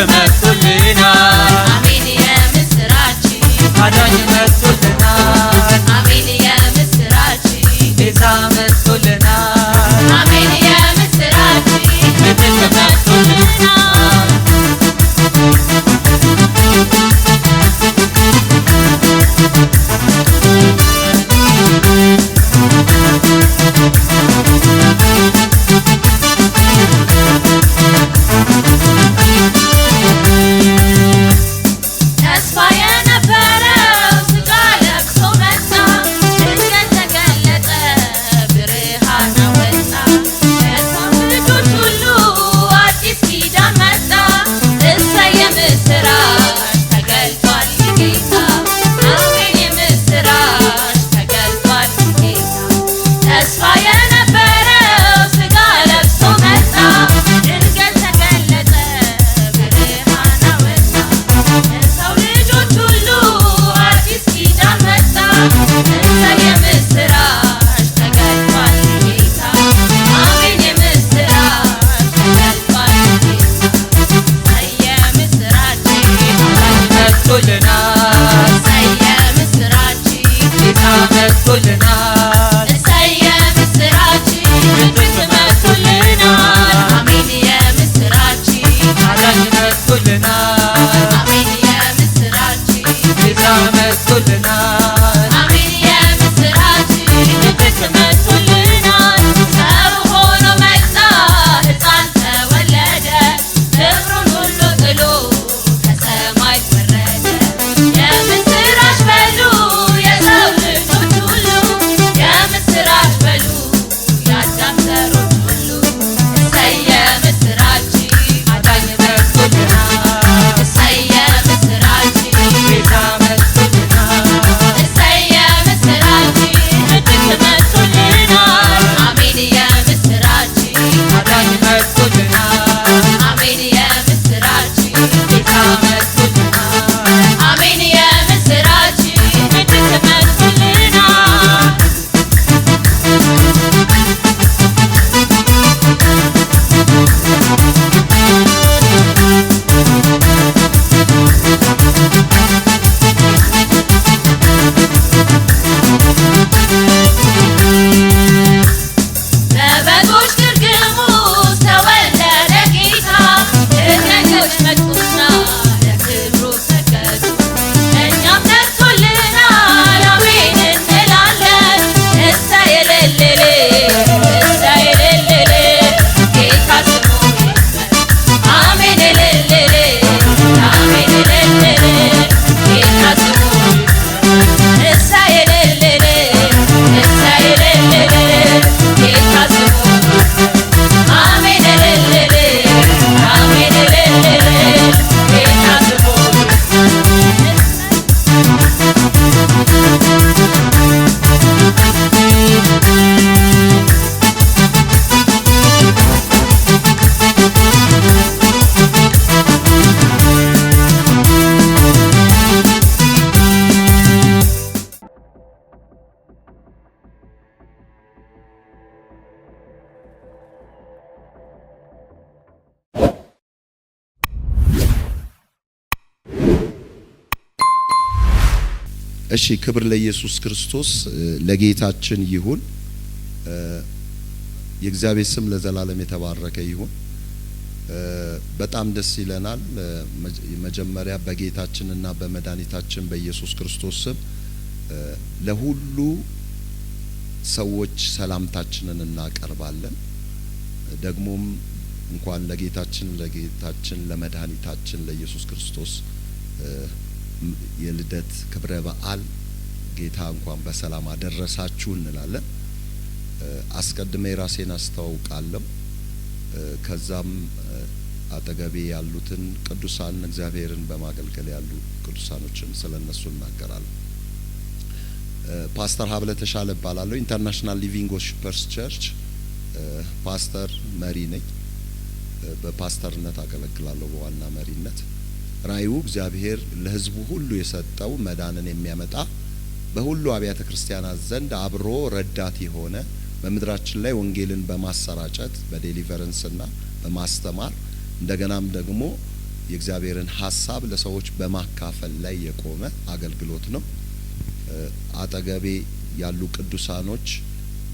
መጥቶልናል አሜን የምስራች አዳኝ መጥቶልናል አሜን የምስራች ቤዛ መጥቶልናል አሜን የምስራች ንጉሥ መጥቶልናል ተስፋ የነበረው ስጋ ለብሶ መጣ ድንገት ተገለጠ ብርሃን አወጣ ለሰው ልጆች ሁሉ አዲስ ኪዳን መጣ እሰይ የምስራች ተገልጧል ጌታ አሜን የምስራች ተገልጧል ጌታ ተስፋ የነበረው ስጋ ለብሶ መጣ ድንገት ተገለጠ ብርሃን አወጣ ለሰው ልጆች ሁሉ አዲስ ኪዳን መጣ እሰይ የምስራች ተገልጧል ጌታ አሜን የምስራች ተገልጧል ጌታ እሰይ የምስራች መጥቶልናል እሰይ የምስራች ቤዛ መጥቶልናል እሰይ የምስራች ንጉሥ መጥቶልናል አሜን የምስራች አዳኝ መጥቶልናል አሜን የምስራች ቤዛ መጥቶልናል አሜን የምስራች ንጉሥ መጥቶልናል ሰው ሆኖ መጣ ሕፃን ተወለደ ክብሩን ሁሉ ጥሎ ከሰማይ ወረደ የምስራች በሉ የሰው ልጆች ሁሉ የምስራች በሉ የአዳም ዘሮች ሁሉ እሰይ የምስራች አዳኝ መጥቶልናል እሰይ የምስራች ቤዛ መጥቶልናል እሰይ የምስራች ንጉሥ መጥቶልናል አሜን የምስራች አዳኝ መጥቶልናል አሜን የምስራች ቤዛ መጥቶልናል አሜን የምስራች ንጉሥ መጥቶልናል በበጎች ግርግም ውስጥ ተወለደ ጌታ እረኞች መጡና ለክብሩ ሰገዱ እኛም ደርሶልናል አሜን እንላለን እሰይ እልል እሰይ እልል ጌታ ስሙ ይክበር አሜን እልል አሜን እልል ጌታ ስሙ ይክበር እሰይ እልል እሰይ እልል ጌታ ስሙ አሜን እልል አሜን እልል ጌታ ስሙ እሺ ክብር ለኢየሱስ ክርስቶስ ለጌታችን ይሁን። የእግዚአብሔር ስም ለዘላለም የተባረከ ይሁን። በጣም ደስ ይለናል። መጀመሪያ በጌታችንና በመድኃኒታችን በኢየሱስ ክርስቶስ ስም ለሁሉ ሰዎች ሰላምታችንን እናቀርባለን። ደግሞም እንኳን ለጌታችን ለመድኃኒታችን ለኢየሱስ ክርስቶስ የልደት ክብረ በዓል ጌታ እንኳን በሰላም አደረሳችሁ እንላለን። አስቀድሜ ራሴን አስተዋውቃለሁ። ከዛም አጠገቤ ያሉትን ቅዱሳን እግዚአብሔርን በማገልገል ያሉ ቅዱሳኖችን ስለነሱ እናገራለሁ። ፓስተር ሀብለ ተሻለ እባላለሁ። ኢንተርናሽናል ሊቪንግ ወርሺፐርስ ቸርች ፓስተር መሪ ነኝ። በፓስተርነት አገለግላለሁ በዋና መሪነት። ራእዩ እግዚአብሔር ለሕዝቡ ሁሉ የሰጠው መዳንን የሚያመጣ በሁሉ አብያተ ክርስቲያናት ዘንድ አብሮ ረዳት የሆነ በምድራችን ላይ ወንጌልን በማሰራጨት በዴሊቨረንስና በማስተማር እንደገናም ደግሞ የእግዚአብሔርን ሐሳብ ለሰዎች በማካፈል ላይ የቆመ አገልግሎት ነው። አጠገቤ ያሉ ቅዱሳኖች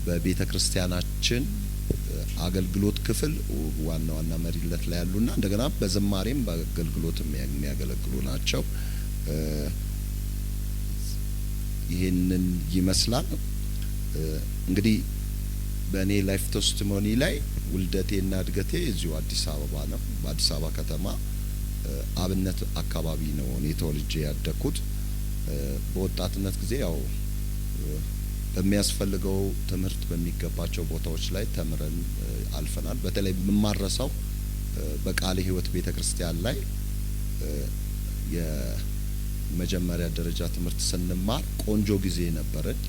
በቤተ ክርስቲያናችን አገልግሎት ክፍል ዋና መሪነት ላይ ያሉና እንደገና በዝማሬም በአገልግሎትም የሚያገለግሉ ናቸው። ይሄንን ይመስላል። እንግዲህ በእኔ ላይፍ ቴስቲሞኒ ላይ ውልደቴና እድገቴ እዚሁ አዲስ አበባ ነው። በአዲስ አበባ ከተማ አብነት አካባቢ ነው እኔ ተወልጄ ያደግኩት። በወጣትነት ጊዜ ያው በሚያስፈልገው ትምህርት በሚገባቸው ቦታዎች ላይ ተምረን አልፈናል። በተለይ የማረሳው በቃለ ሕይወት ቤተክርስቲያን ላይ የመጀመሪያ ደረጃ ትምህርት ስንማር ቆንጆ ጊዜ ነበረን።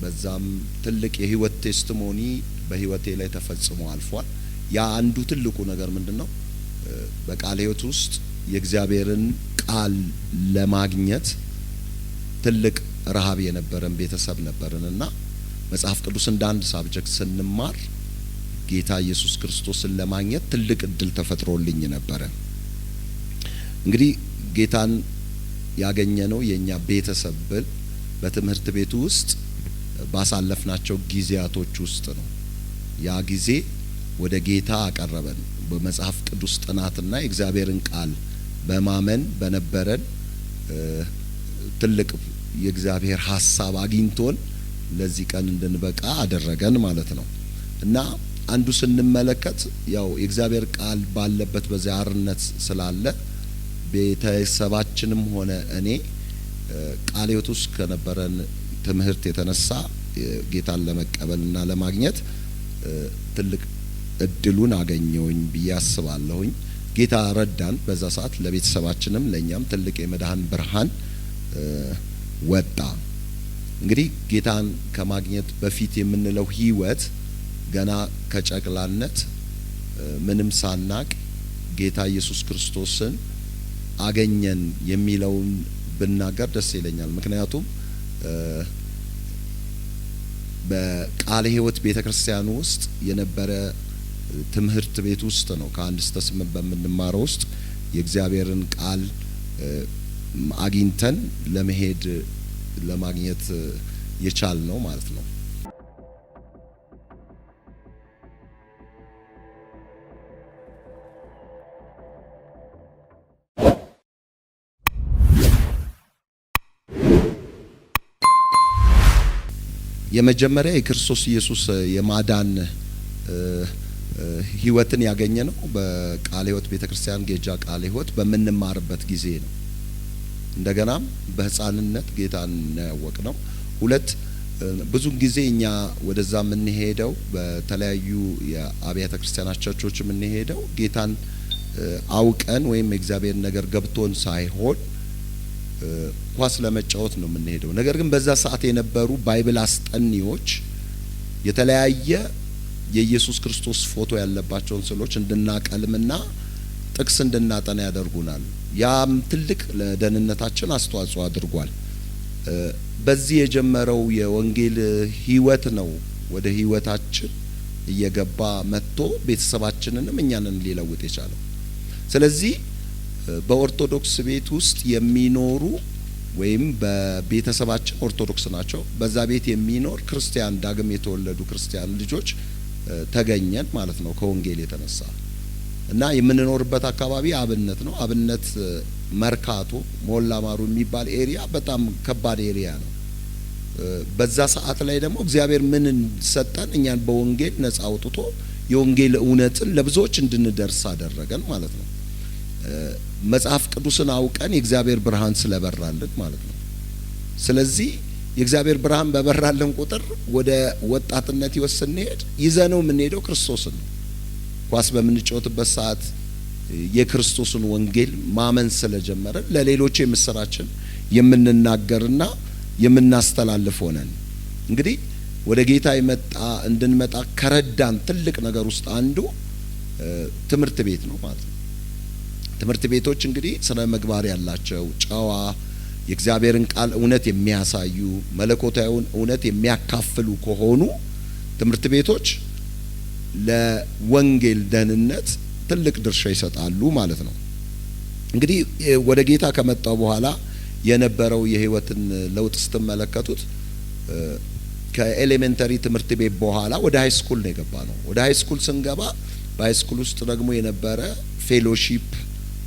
በዛም ትልቅ የህይወት ቴስቲሞኒ በህይወቴ ላይ ተፈጽሞ አልፏል። ያ አንዱ ትልቁ ነገር ምንድነው? በቃለ ሕይወት ውስጥ የእግዚአብሔርን ቃል ለማግኘት ትልቅ ረሃብ የነበረን ቤተሰብ ነበርንና መጽሐፍ ቅዱስ እንደ አንድ ሳብጀክት ስንማር ጌታ ኢየሱስ ክርስቶስን ለማግኘት ትልቅ እድል ተፈጥሮልኝ ነበረ። እንግዲህ ጌታን ያገኘነው የኛ ቤተሰብ በትምህርት ቤቱ ውስጥ ባሳለፍናቸው ጊዜያቶች ውስጥ ነው። ያ ጊዜ ወደ ጌታ አቀረበን። በመጽሐፍ ቅዱስ ጥናትና የእግዚአብሔርን ቃል በማመን በነበረን ትልቅ የእግዚአብሔር ሐሳብ አግኝቶን ለዚህ ቀን እንድንበቃ አደረገን ማለት ነው። እና አንዱ ስንመለከት ያው የእግዚአብሔር ቃል ባለበት በዚያ አርነት ስላለ ቤተሰባችንም ሆነ እኔ ቃለ ሕይወት ውስጥ ከነበረን ትምህርት የተነሳ ጌታን ለመቀበልና ለማግኘት ትልቅ እድሉን አገኘውኝ ብዬ አስባለሁኝ። ጌታ ረዳን። በዛ ሰዓት ለቤተሰባችንም ለኛም ትልቅ የመዳን ብርሃን ወጣ። እንግዲህ ጌታን ከማግኘት በፊት የምንለው ህይወት ገና ከጨቅላነት ምንም ሳናቅ ጌታ ኢየሱስ ክርስቶስን አገኘን የሚለውን ብናገር ደስ ይለኛል። ምክንያቱም በቃለ ሕይወት ቤተክርስቲያን ውስጥ የነበረ ትምህርት ቤት ውስጥ ነው ከአንድ እስከ 8 በምንማረው ውስጥ የእግዚአብሔርን ቃል አግኝተን ለመሄድ ለማግኘት የቻል ነው ማለት ነው። የመጀመሪያ የክርስቶስ ኢየሱስ የማዳን ህይወትን ያገኘ ነው በቃለ ሕይወት ቤተክርስቲያን ጌጃ ቃለ ሕይወት በምንማርበት ጊዜ ነው። እንደገናም በህፃንነት ጌታን ያወቅ ነው። ሁለት ብዙ ጊዜ እኛ ወደዛ የምንሄደው በተለያዩ የአብያተ ክርስቲያናት ቸርቾች የምንሄደው ጌታን አውቀን ወይም የእግዚአብሔር ነገር ገብቶን ሳይሆን ኳስ ለመጫወት ነው የምንሄደው። ነገር ግን በዛ ሰዓት የነበሩ ባይብል አስጠኒዎች የተለያየ የኢየሱስ ክርስቶስ ፎቶ ያለባቸውን ስዕሎች እንድናቀልምና ጥቅስ እንድናጠና ያደርጉናል። ያም ትልቅ ለደህንነታችን አስተዋጽኦ አድርጓል። በዚህ የጀመረው የወንጌል ህይወት ነው ወደ ህይወታችን እየገባ መጥቶ ቤተሰባችንንም እኛንን ሊለውጥ የቻለው። ስለዚህ በኦርቶዶክስ ቤት ውስጥ የሚኖሩ ወይም በቤተሰባችን ኦርቶዶክስ ናቸው በዛ ቤት የሚኖር ክርስቲያን ዳግም የተወለዱ ክርስቲያን ልጆች ተገኘን ማለት ነው ከወንጌል የተነሳ እና የምንኖርበት አካባቢ አብነት ነው። አብነት መርካቶ ሞላ ማሩ የሚባል ኤሪያ በጣም ከባድ ኤሪያ ነው። በዛ ሰዓት ላይ ደግሞ እግዚአብሔር ምን ሰጠን? እኛን በወንጌል ነጻ አውጥቶ የወንጌል እውነትን ለብዙዎች እንድንደርስ አደረገን ማለት ነው። መጽሐፍ ቅዱስን አውቀን የእግዚአብሔር ብርሃን ስለበራልን ማለት ነው። ስለዚህ የእግዚአብሔር ብርሃን በበራልን ቁጥር ወደ ወጣትነት ህይወት ስንሄድ ይዘነው የምንሄደው ክርስቶስን ነው። ኳስ በምንጫወትበት ሰዓት የክርስቶስን ወንጌል ማመን ስለጀመረን ለሌሎች የምስራችን የምንናገርና የምናስተላልፍ ሆነን እንግዲህ ወደ ጌታ እንድንመጣ ከረዳን ትልቅ ነገር ውስጥ አንዱ ትምህርት ቤት ነው ማለት ነው። ትምህርት ቤቶች እንግዲህ ስነ ምግባር ያላቸው ጨዋ የእግዚአብሔርን ቃል እውነት የሚያሳዩ መለኮታዊውን እውነት የሚያካፍሉ ከሆኑ ትምህርት ቤቶች ለወንጌል ደህንነት ትልቅ ድርሻ ይሰጣሉ ማለት ነው። እንግዲህ ወደ ጌታ ከመጣው በኋላ የነበረው የህይወትን ለውጥ ስትመለከቱት ከኤሌመንተሪ ትምህርት ቤት በኋላ ወደ ሃይ ስኩል ነው የገባ ነው። ወደ ሃይ ስኩል ስንገባ በሃይ ስኩል ውስጥ ደግሞ የነበረ ፌሎሺፕ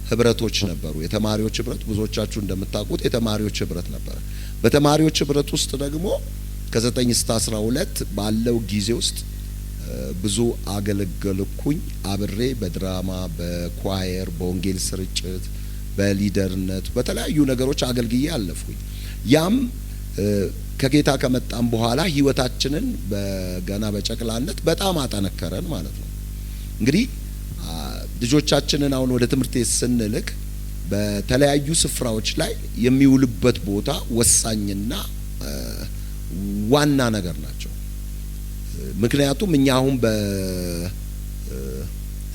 ህብረቶች ነበሩ። የተማሪዎች ህብረት ብዙዎቻችሁ እንደምታውቁት የተማሪዎች ህብረት ነበረ። በተማሪዎች ህብረት ውስጥ ደግሞ ከ9 እስከ 12 ባለው ጊዜ ውስጥ ብዙ አገለገልኩኝ። አብሬ በድራማ፣ በኳየር፣ በወንጌል ስርጭት፣ በሊደርነት በተለያዩ ነገሮች አገልግዬ አለፍኩኝ። ያም ከጌታ ከመጣም በኋላ ህይወታችንን በገና በጨቅላነት በጣም አጠነከረን ማለት ነው። እንግዲህ ልጆቻችንን አሁን ወደ ትምህርት ቤት ስንልክ በተለያዩ ስፍራዎች ላይ የሚውልበት ቦታ ወሳኝና ዋና ነገር ናቸው። ምክንያቱም እኛ አሁን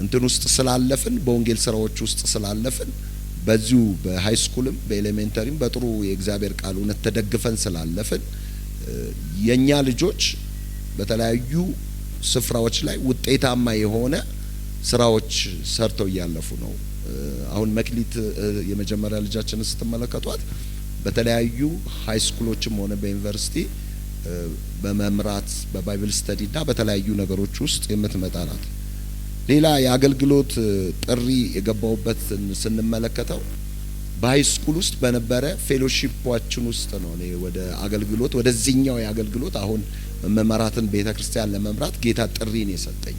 እንትን ውስጥ ስላለፍን በወንጌል ስራዎች ውስጥ ስላለፍን በዚሁ በሃይ ስኩልም በኤሌሜንተሪም በጥሩ የእግዚአብሔር ቃል እውነት ተደግፈን ስላለፍን የኛ ልጆች በተለያዩ ስፍራዎች ላይ ውጤታማ የሆነ ስራዎች ሰርተው እያለፉ ነው። አሁን መክሊት የመጀመሪያ ልጃችንን ስትመለከቷት በተለያዩ ሃይ ስኩሎችም ሆነ በዩኒቨርሲቲ በመምራት በባይብል ስተዲና በተለያዩ ነገሮች ውስጥ የምትመጣ ናት። ሌላ የአገልግሎት ጥሪ የገባውበት ስንመለከተው በሃይ ስኩል ውስጥ በነበረ ፌሎሺፕዋችን ውስጥ ነው። እኔ ወደ አገልግሎት ወደዚህኛው የአገልግሎት አሁን መመራትን ቤተክርስቲያን ለመምራት ጌታ ጥሪን የሰጠኝ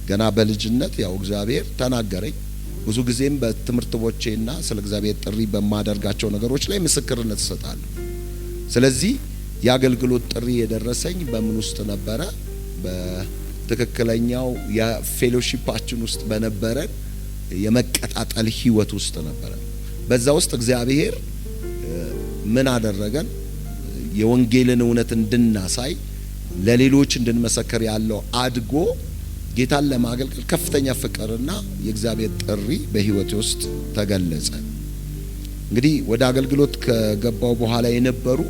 ገና በልጅነት ያው እግዚአብሔር ተናገረኝ። ብዙ ጊዜም በትምህርት ቦቼና ስለ እግዚአብሔር ጥሪ በማደርጋቸው ነገሮች ላይ ምስክርነት እሰጣለሁ። ስለዚህ የአገልግሎት ጥሪ የደረሰኝ በምን ውስጥ ነበረ? በትክክለኛው የፌሎሺፓችን ውስጥ በነበረ የመቀጣጠል ህይወት ውስጥ ነበረ። በዛ ውስጥ እግዚአብሔር ምን አደረገን? የወንጌልን እውነት እንድናሳይ ለሌሎች እንድንመሰክር ያለው አድጎ ጌታን ለማገልገል ከፍተኛ ፍቅርና የእግዚአብሔር ጥሪ በህይወቴ ውስጥ ተገለጸ። እንግዲህ ወደ አገልግሎት ከገባው በኋላ የነበሩ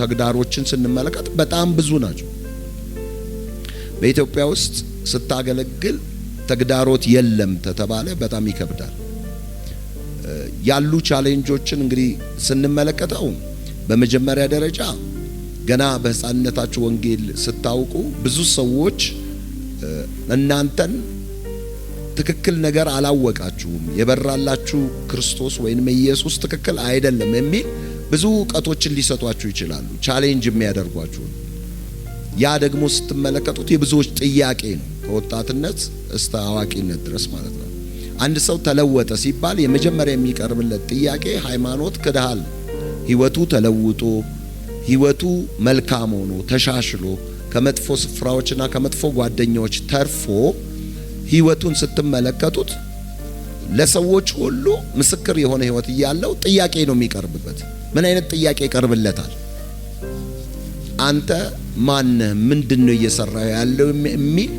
ተግዳሮችን ስንመለከት በጣም ብዙ ናቸው። በኢትዮጵያ ውስጥ ስታገለግል ተግዳሮት የለም ተተባለ በጣም ይከብዳል። ያሉ ቻሌንጆችን እንግዲህ ስንመለከተው በመጀመሪያ ደረጃ ገና በህፃንነታችሁ ወንጌል ስታውቁ ብዙ ሰዎች እናንተን ትክክል ነገር አላወቃችሁም፣ የበራላችሁ ክርስቶስ ወይንም ኢየሱስ ትክክል አይደለም የሚል ብዙ እውቀቶችን ሊሰጧችሁ ይችላሉ፣ ቻሌንጅ የሚያደርጓችሁ። ያ ደግሞ ስትመለከቱት የብዙዎች ጥያቄ ነው፣ ከወጣትነት እስከ አዋቂነት ድረስ ማለት ነው። አንድ ሰው ተለወጠ ሲባል የመጀመሪያ የሚቀርብለት ጥያቄ ሃይማኖት ክደሃል፣ ህይወቱ ተለውጦ ህይወቱ መልካም ሆኖ ተሻሽሎ ከመጥፎ ስፍራዎችና ከመጥፎ ጓደኞች ተርፎ ህይወቱን ስትመለከቱት ለሰዎች ሁሉ ምስክር የሆነ ህይወት እያለው ጥያቄ ነው የሚቀርብበት። ምን አይነት ጥያቄ ይቀርብለታል? አንተ ማነህ? ምንድነው እየሰራህ ያለው? የሚል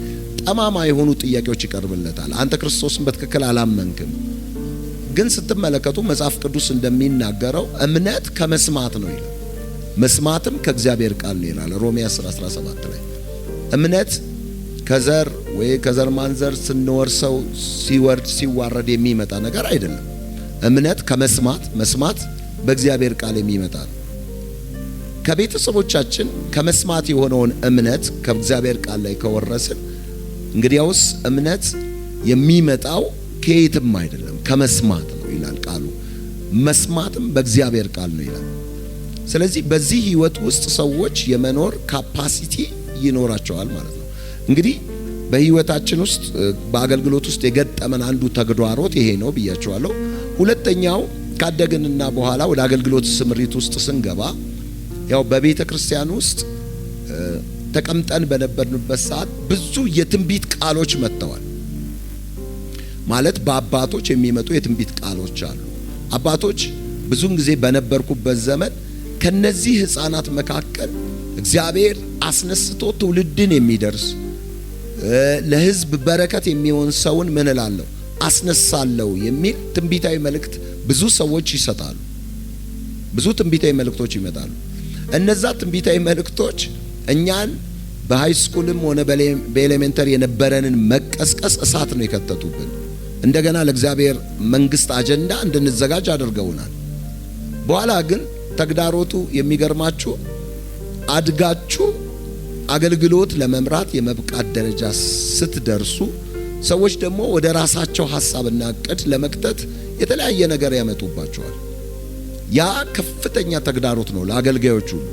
ጠማማ የሆኑ ጥያቄዎች ይቀርብለታል። አንተ ክርስቶስን በትክክል አላመንክም። ግን ስትመለከቱ መጽሐፍ ቅዱስ እንደሚናገረው እምነት ከመስማት ነው ይላል፣ መስማትም ከእግዚአብሔር ቃል ነው ይላል ሮሜ 10:17 ላይ። እምነት ከዘር ወይ ከዘር ማንዘር ስንወርሰው ሲወርድ ሲዋረድ የሚመጣ ነገር አይደለም። እምነት ከመስማት፣ መስማት በእግዚአብሔር ቃል የሚመጣ ነው። ከቤተሰቦቻችን ከመስማት የሆነውን እምነት ከእግዚአብሔር ቃል ላይ ከወረስን እንግዲያውስ እምነት የሚመጣው ከየትም አይደለም ከመስማት ነው ይላል ቃሉ። መስማትም በእግዚአብሔር ቃል ነው ይላል። ስለዚህ በዚህ ህይወት ውስጥ ሰዎች የመኖር ካፓሲቲ ይኖራቸዋል ማለት ነው። እንግዲህ በህይወታችን ውስጥ በአገልግሎት ውስጥ የገጠመን አንዱ ተግዳሮት ይሄ ነው ብያቸዋለሁ። ሁለተኛው ካደግንና በኋላ ወደ አገልግሎት ስምሪት ውስጥ ስንገባ ያው በቤተ ክርስቲያን ውስጥ ተቀምጠን በነበርንበት ሰዓት ብዙ የትንቢት ቃሎች መጥተዋል። ማለት በአባቶች የሚመጡ የትንቢት ቃሎች አሉ። አባቶች ብዙን ጊዜ በነበርኩበት ዘመን ከነዚህ ህፃናት መካከል እግዚአብሔር አስነስቶ ትውልድን የሚደርስ ለህዝብ በረከት የሚሆን ሰውን ምን እላለሁ አስነሳለሁ የሚል ትንቢታዊ መልእክት ብዙ ሰዎች ይሰጣሉ። ብዙ ትንቢታዊ መልእክቶች ይመጣሉ። እነዛ ትንቢታዊ መልእክቶች እኛን በሃይ ስኩልም ሆነ በኤሌመንተሪ የነበረንን መቀስቀስ እሳት ነው የከተቱብን። እንደገና ለእግዚአብሔር መንግስት አጀንዳ እንድንዘጋጅ አድርገውናል። በኋላ ግን ተግዳሮቱ የሚገርማችሁ አድጋችሁ አገልግሎት ለመምራት የመብቃት ደረጃ ስትደርሱ ሰዎች ደግሞ ወደ ራሳቸው ሐሳብና እቅድ ለመክተት የተለያየ ነገር ያመጡባቸዋል። ያ ከፍተኛ ተግዳሮት ነው ለአገልጋዮች ሁሉ፣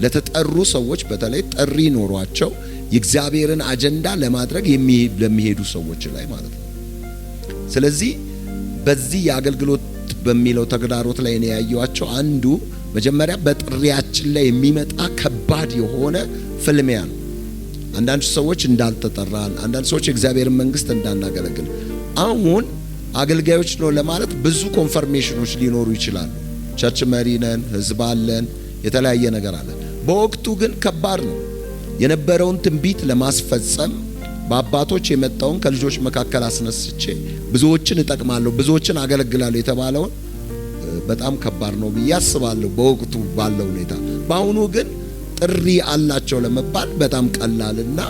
ለተጠሩ ሰዎች በተለይ ጥሪ ኖሯቸው የእግዚአብሔርን አጀንዳ ለማድረግ ለሚሄዱ ሰዎች ላይ ማለት ነው። ስለዚህ በዚህ የአገልግሎት በሚለው ተግዳሮት ላይ ነው ያየዋቸው። አንዱ መጀመሪያ በጥሪያችን ላይ የሚመጣ ከባድ የሆነ ፍልሚያ ነው። አንዳንድ ሰዎች እንዳልተጠራን፣ አንዳንድ ሰዎች የእግዚአብሔርን መንግስት እንዳናገለግል። አሁን አገልጋዮች ነው ለማለት ብዙ ኮንፈርሜሽኖች ሊኖሩ ይችላሉ። ቸርች መሪ ነን፣ ህዝብ አለን፣ የተለያየ ነገር አለን። በወቅቱ ግን ከባድ ነው። የነበረውን ትንቢት ለማስፈጸም በአባቶች የመጣውን ከልጆች መካከል አስነስቼ ብዙዎችን እጠቅማለሁ፣ ብዙዎችን አገለግላለሁ የተባለውን በጣም ከባድ ነው ብዬ አስባለሁ በወቅቱ ባለው ሁኔታ። በአሁኑ ግን ጥሪ አላቸው ለመባል በጣም ቀላልና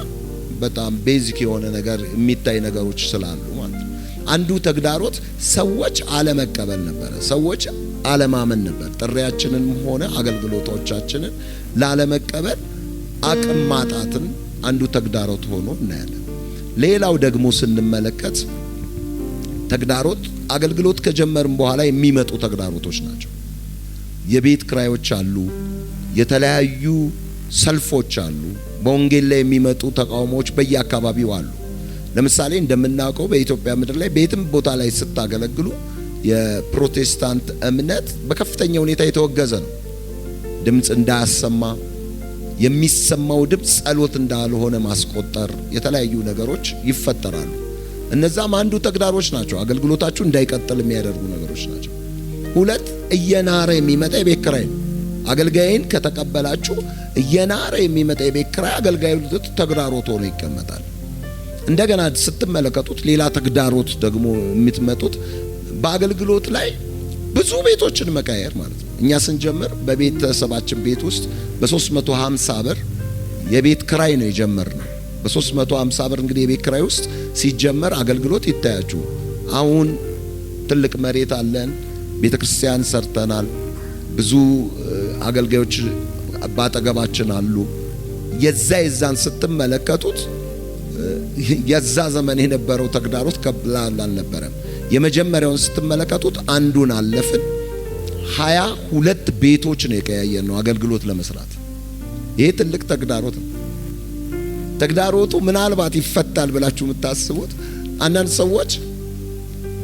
በጣም ቤዚክ የሆነ ነገር የሚታይ ነገሮች ስላሉ ማለት ነው። አንዱ ተግዳሮት ሰዎች አለመቀበል ነበረ፣ ሰዎች አለማመን ነበር። ጥሪያችንን ሆነ አገልግሎቶቻችንን ላለመቀበል አቅም ማጣትን አንዱ ተግዳሮት ሆኖ እናያለን። ሌላው ደግሞ ስንመለከት ተግዳሮት አገልግሎት ከጀመርን በኋላ የሚመጡ ተግዳሮቶች ናቸው። የቤት ክራዮች አሉ፣ የተለያዩ ሰልፎች አሉ፣ በወንጌል ላይ የሚመጡ ተቃውሞዎች በየአካባቢው አሉ። ለምሳሌ እንደምናውቀው በኢትዮጵያ ምድር ላይ ቤትም ቦታ ላይ ስታገለግሉ የፕሮቴስታንት እምነት በከፍተኛ ሁኔታ የተወገዘ ነው። ድምጽ እንዳያሰማ፣ የሚሰማው ድምጽ ጸሎት እንዳልሆነ ማስቆጠር፣ የተለያዩ ነገሮች ይፈጠራሉ። እነዛም አንዱ ተግዳሮች ናቸው። አገልግሎታችሁ እንዳይቀጥል የሚያደርጉ ነገሮች ናቸው። ሁለት እየናረ የሚመጣ የቤት ኪራይ ነው። አገልጋይን ከተቀበላችሁ እየናረ የሚመጣ የቤት ኪራይ አገልጋዩ ተግዳሮት ሆኖ ይቀመጣል። እንደገና ስትመለከቱት ሌላ ተግዳሮት ደግሞ የምትመጡት በአገልግሎት ላይ ብዙ ቤቶችን መቀየር ማለት ነው። እኛ ስንጀምር በቤተሰባችን ቤት ውስጥ በ350 ብር የቤት ኪራይ ነው የጀመርነው። በ350 ብር እንግዲህ የቤት ኪራይ ውስጥ ሲጀመር አገልግሎት ይታያችሁ። አሁን ትልቅ መሬት አለን፣ ቤተክርስቲያን ሰርተናል፣ ብዙ አገልጋዮች ባጠገባችን አሉ። የዛን ስትመለከቱት የዛ ዘመን የነበረው ተግዳሮት ቀላል አልነበረም። የመጀመሪያውን ስትመለከቱት አንዱን አለፍን፣ 22 ቤቶች ነው የቀያየን ነው አገልግሎት ለመስራት። ይሄ ትልቅ ተግዳሮት ነው። ተግዳሮቱ ምናልባት ይፈታል ብላችሁ የምታስቡት አንዳንድ ሰዎች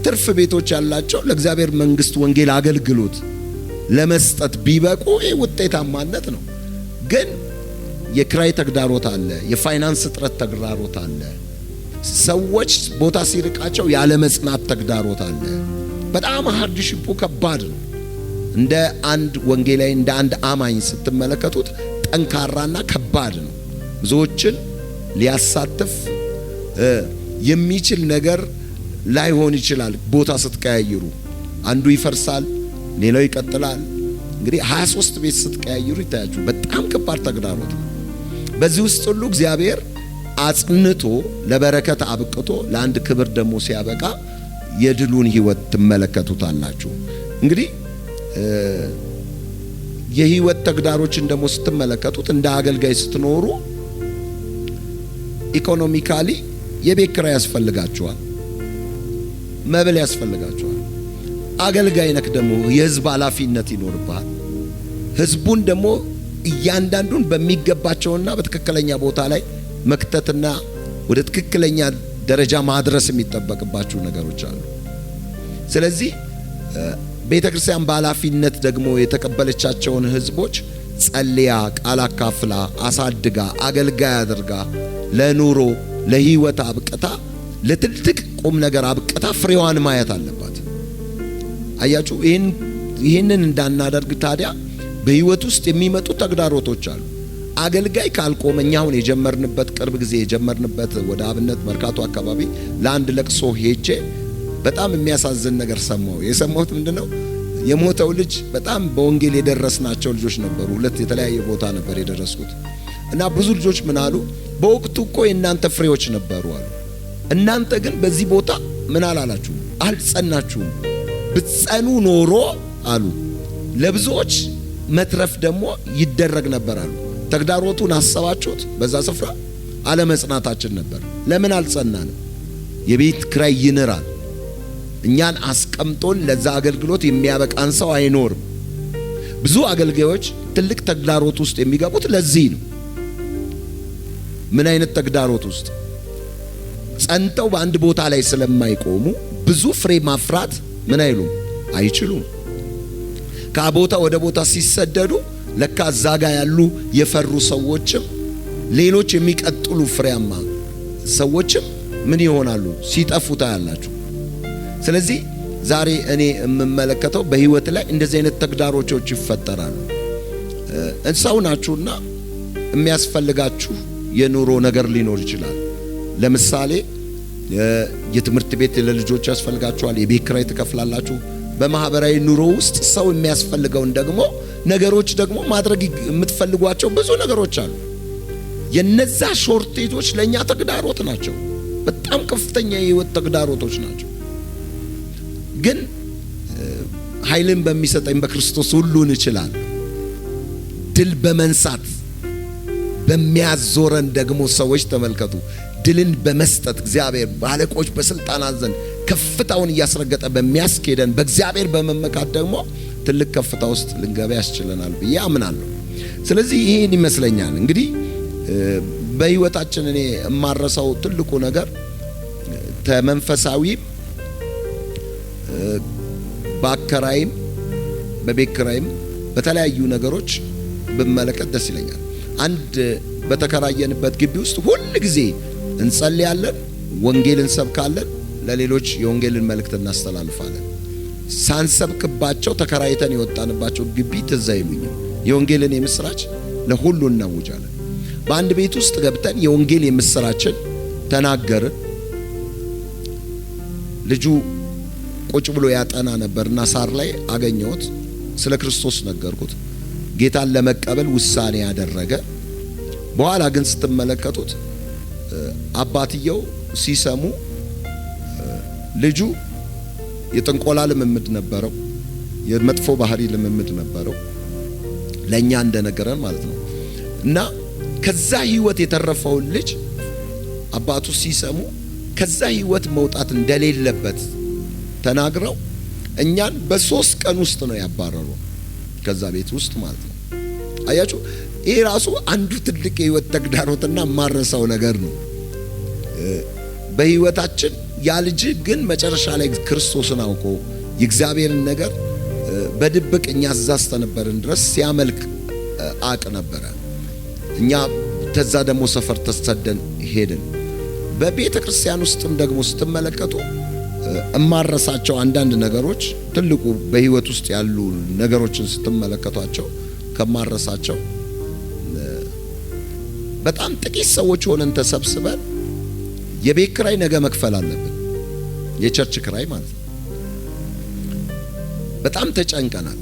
ትርፍ ቤቶች ያላቸው ለእግዚአብሔር መንግስት ወንጌል አገልግሎት ለመስጠት ቢበቁ ይሄ ውጤታማነት ነው። ግን የክራይ ተግዳሮት አለ፣ የፋይናንስ እጥረት ተግዳሮት አለ፣ ሰዎች ቦታ ሲርቃቸው ያለ መጽናት ተግዳሮት አለ። በጣም ሃርድሺፑ ከባድ ነው። እንደ አንድ ወንጌላዊ እንደ አንድ አማኝ ስትመለከቱት ጠንካራና ከባድ ነው። ብዙዎችን ሊያሳትፍ የሚችል ነገር ላይሆን ይችላል። ቦታ ስትቀያይሩ አንዱ ይፈርሳል፣ ሌላው ይቀጥላል። እንግዲህ 23 ቤት ስትቀያይሩ ይታያችሁ በጣም ከባድ ተግዳሮት ነው። በዚህ ውስጥ ሁሉ እግዚአብሔር አጽንቶ ለበረከት አብቅቶ ለአንድ ክብር ደግሞ ሲያበቃ የድሉን ህይወት ትመለከቱታላችሁ። እንግዲህ የህይወት ተግዳሮችን ደግሞ ስትመለከቱት እንደ አገልጋይ ስትኖሩ ኢኮኖሚካሊ የቤት ኪራይ ያስፈልጋችኋል፣ መብል ያስፈልጋችኋል። አገልጋይ ነክ ደግሞ የህዝብ ኃላፊነት ይኖርብሃል። ህዝቡን ደግሞ እያንዳንዱን በሚገባቸውና በትክክለኛ ቦታ ላይ መክተትና ወደ ትክክለኛ ደረጃ ማድረስ የሚጠበቅባቸው ነገሮች አሉ። ስለዚህ ቤተክርስቲያን በኃላፊነት ደግሞ የተቀበለቻቸውን ህዝቦች ጸልያ፣ ቃል አካፍላ፣ አሳድጋ፣ አገልጋይ አድርጋ ለኑሮ ለህይወት አብቅታ ለትልቅ ቁም ነገር አብቅታ ፍሬዋን ማየት አለባት። አያችሁ፣ ይህንን እንዳናደርግ ታዲያ በህይወት ውስጥ የሚመጡ ተግዳሮቶች አሉ። አገልጋይ ካልቆመ እኛ አሁን የጀመርንበት ቅርብ ጊዜ የጀመርንበት ወደ አብነት መርካቶ አካባቢ ለአንድ ለቅሶ ሄጄ በጣም የሚያሳዝን ነገር ሰማሁ። የሰማሁት ምንድነው? የሞተው ልጅ በጣም በወንጌል የደረስናቸው ልጆች ነበሩ። ሁለት የተለያየ ቦታ ነበር የደረስኩት እና ብዙ ልጆች ምን አሉ? በወቅቱ እኮ የእናንተ ፍሬዎች ነበሩ አሉ። እናንተ ግን በዚህ ቦታ ምን አላላችሁ? አልጸናችሁም። ብትጸኑ ኖሮ አሉ ለብዙዎች መትረፍ ደግሞ ይደረግ ነበር አሉ። ተግዳሮቱን አሰባችሁት? በዛ ስፍራ አለመጽናታችን ነበር። ለምን አልጸናንም? የቤት ኪራይ ይንራል። እኛን አስቀምጦን ለዛ አገልግሎት የሚያበቃን ሰው አይኖርም። ብዙ አገልጋዮች ትልቅ ተግዳሮት ውስጥ የሚገቡት ለዚህ ነው። ምን አይነት ተግዳሮት ውስጥ? ጸንተው በአንድ ቦታ ላይ ስለማይቆሙ ብዙ ፍሬ ማፍራት ምን አይሉም፣ አይችሉም። ከቦታ ወደ ቦታ ሲሰደዱ ለካ እዛ ጋ ያሉ የፈሩ ሰዎችም ሌሎች የሚቀጥሉ ፍሬያማ ሰዎችም ምን ይሆናሉ? ሲጠፉ ታያላችሁ። ስለዚህ ዛሬ እኔ የምመለከተው በህይወት ላይ እንደዚህ አይነት ተግዳሮቶች ይፈጠራሉ። ሰው ናችሁና የሚያስፈልጋችሁ የኑሮ ነገር ሊኖር ይችላል። ለምሳሌ የትምህርት ቤት ለልጆች ያስፈልጋችኋል፣ የቤት ኪራይ ትከፍላላችሁ። በማህበራዊ ኑሮ ውስጥ ሰው የሚያስፈልገውን ደግሞ ነገሮች ደግሞ ማድረግ የምትፈልጓቸው ብዙ ነገሮች አሉ። የነዛ ሾርቴጆች ለኛ ተግዳሮት ናቸው። በጣም ከፍተኛ የህይወት ተግዳሮቶች ናቸው። ግን ኃይልን በሚሰጠኝ በክርስቶስ ሁሉን እችላለሁ። ድል በመንሳት በሚያዞረን ደግሞ ሰዎች ተመልከቱ። ድልን በመስጠት እግዚአብሔር ባለቆች በስልጣናት ዘንድ ከፍታውን እያስረገጠ በሚያስኬደን በእግዚአብሔር በመመካት ደግሞ ትልቅ ከፍታ ውስጥ ልንገባ ያስችለናል ብዬ አምናለሁ። ስለዚህ ይሄን ይመስለኛል እንግዲህ በህይወታችን እኔ የማረሳው ትልቁ ነገር ተመንፈሳዊም በአከራይም በቤት ኪራይም በተለያዩ ነገሮች ብመለከት ደስ ይለኛል። አንድ በተከራየንበት ግቢ ውስጥ ሁል ጊዜ እንጸልያለን፣ ወንጌል እንሰብካለን፣ ለሌሎች የወንጌልን መልእክት እናስተላልፋለን። ሳንሰብክባቸው ተከራይተን የወጣንባቸው ግቢ ትዝ አይሉኝም። የወንጌልን የምስራች ለሁሉ እናውጃለን። በአንድ ቤት ውስጥ ገብተን የወንጌል የምስራችን ተናገርን። ልጁ ቁጭ ብሎ ያጠና ነበርና ሳር ላይ አገኘሁት። ስለ ክርስቶስ ነገርኩት። ጌታን ለመቀበል ውሳኔ ያደረገ። በኋላ ግን ስትመለከቱት አባትየው ሲሰሙ ልጁ የጥንቆላ ልምምድ ነበረው፣ የመጥፎ ባህሪ ልምምድ ነበረው፣ ለኛ እንደነገረን ማለት ነው። እና ከዛ ህይወት የተረፈውን ልጅ አባቱ ሲሰሙ ከዛ ህይወት መውጣት እንደሌለበት ተናግረው እኛን በ3 ቀን ውስጥ ነው ያባረሩ ከዛ ቤት ውስጥ ማለት ነው። አያችሁ፣ ይሄ ራሱ አንዱ ትልቅ የህይወት ተግዳሮትና ማረሳው ነገር ነው። በህይወታችን ያ ልጅ ግን መጨረሻ ላይ ክርስቶስን አውቆ የእግዚአብሔርን ነገር በድብቅ እኛ አዛስተነበርን ድረስ ሲያመልክ አቅ ነበረ። እኛ ተዛ ደግሞ ሰፈር ተሰደን ሄድን። በቤተ ክርስቲያን ውስጥም ደግሞ ስትመለከቱ እማረሳቸው አንዳንድ ነገሮች ትልቁ በህይወት ውስጥ ያሉ ነገሮችን ስትመለከቷቸው ከማረሳቸው በጣም ጥቂት ሰዎች ሆነን ተሰብስበን የቤት ኪራይ ነገ መክፈል አለብን፣ የቸርች ኪራይ ማለት ነው። በጣም ተጨንቀናል።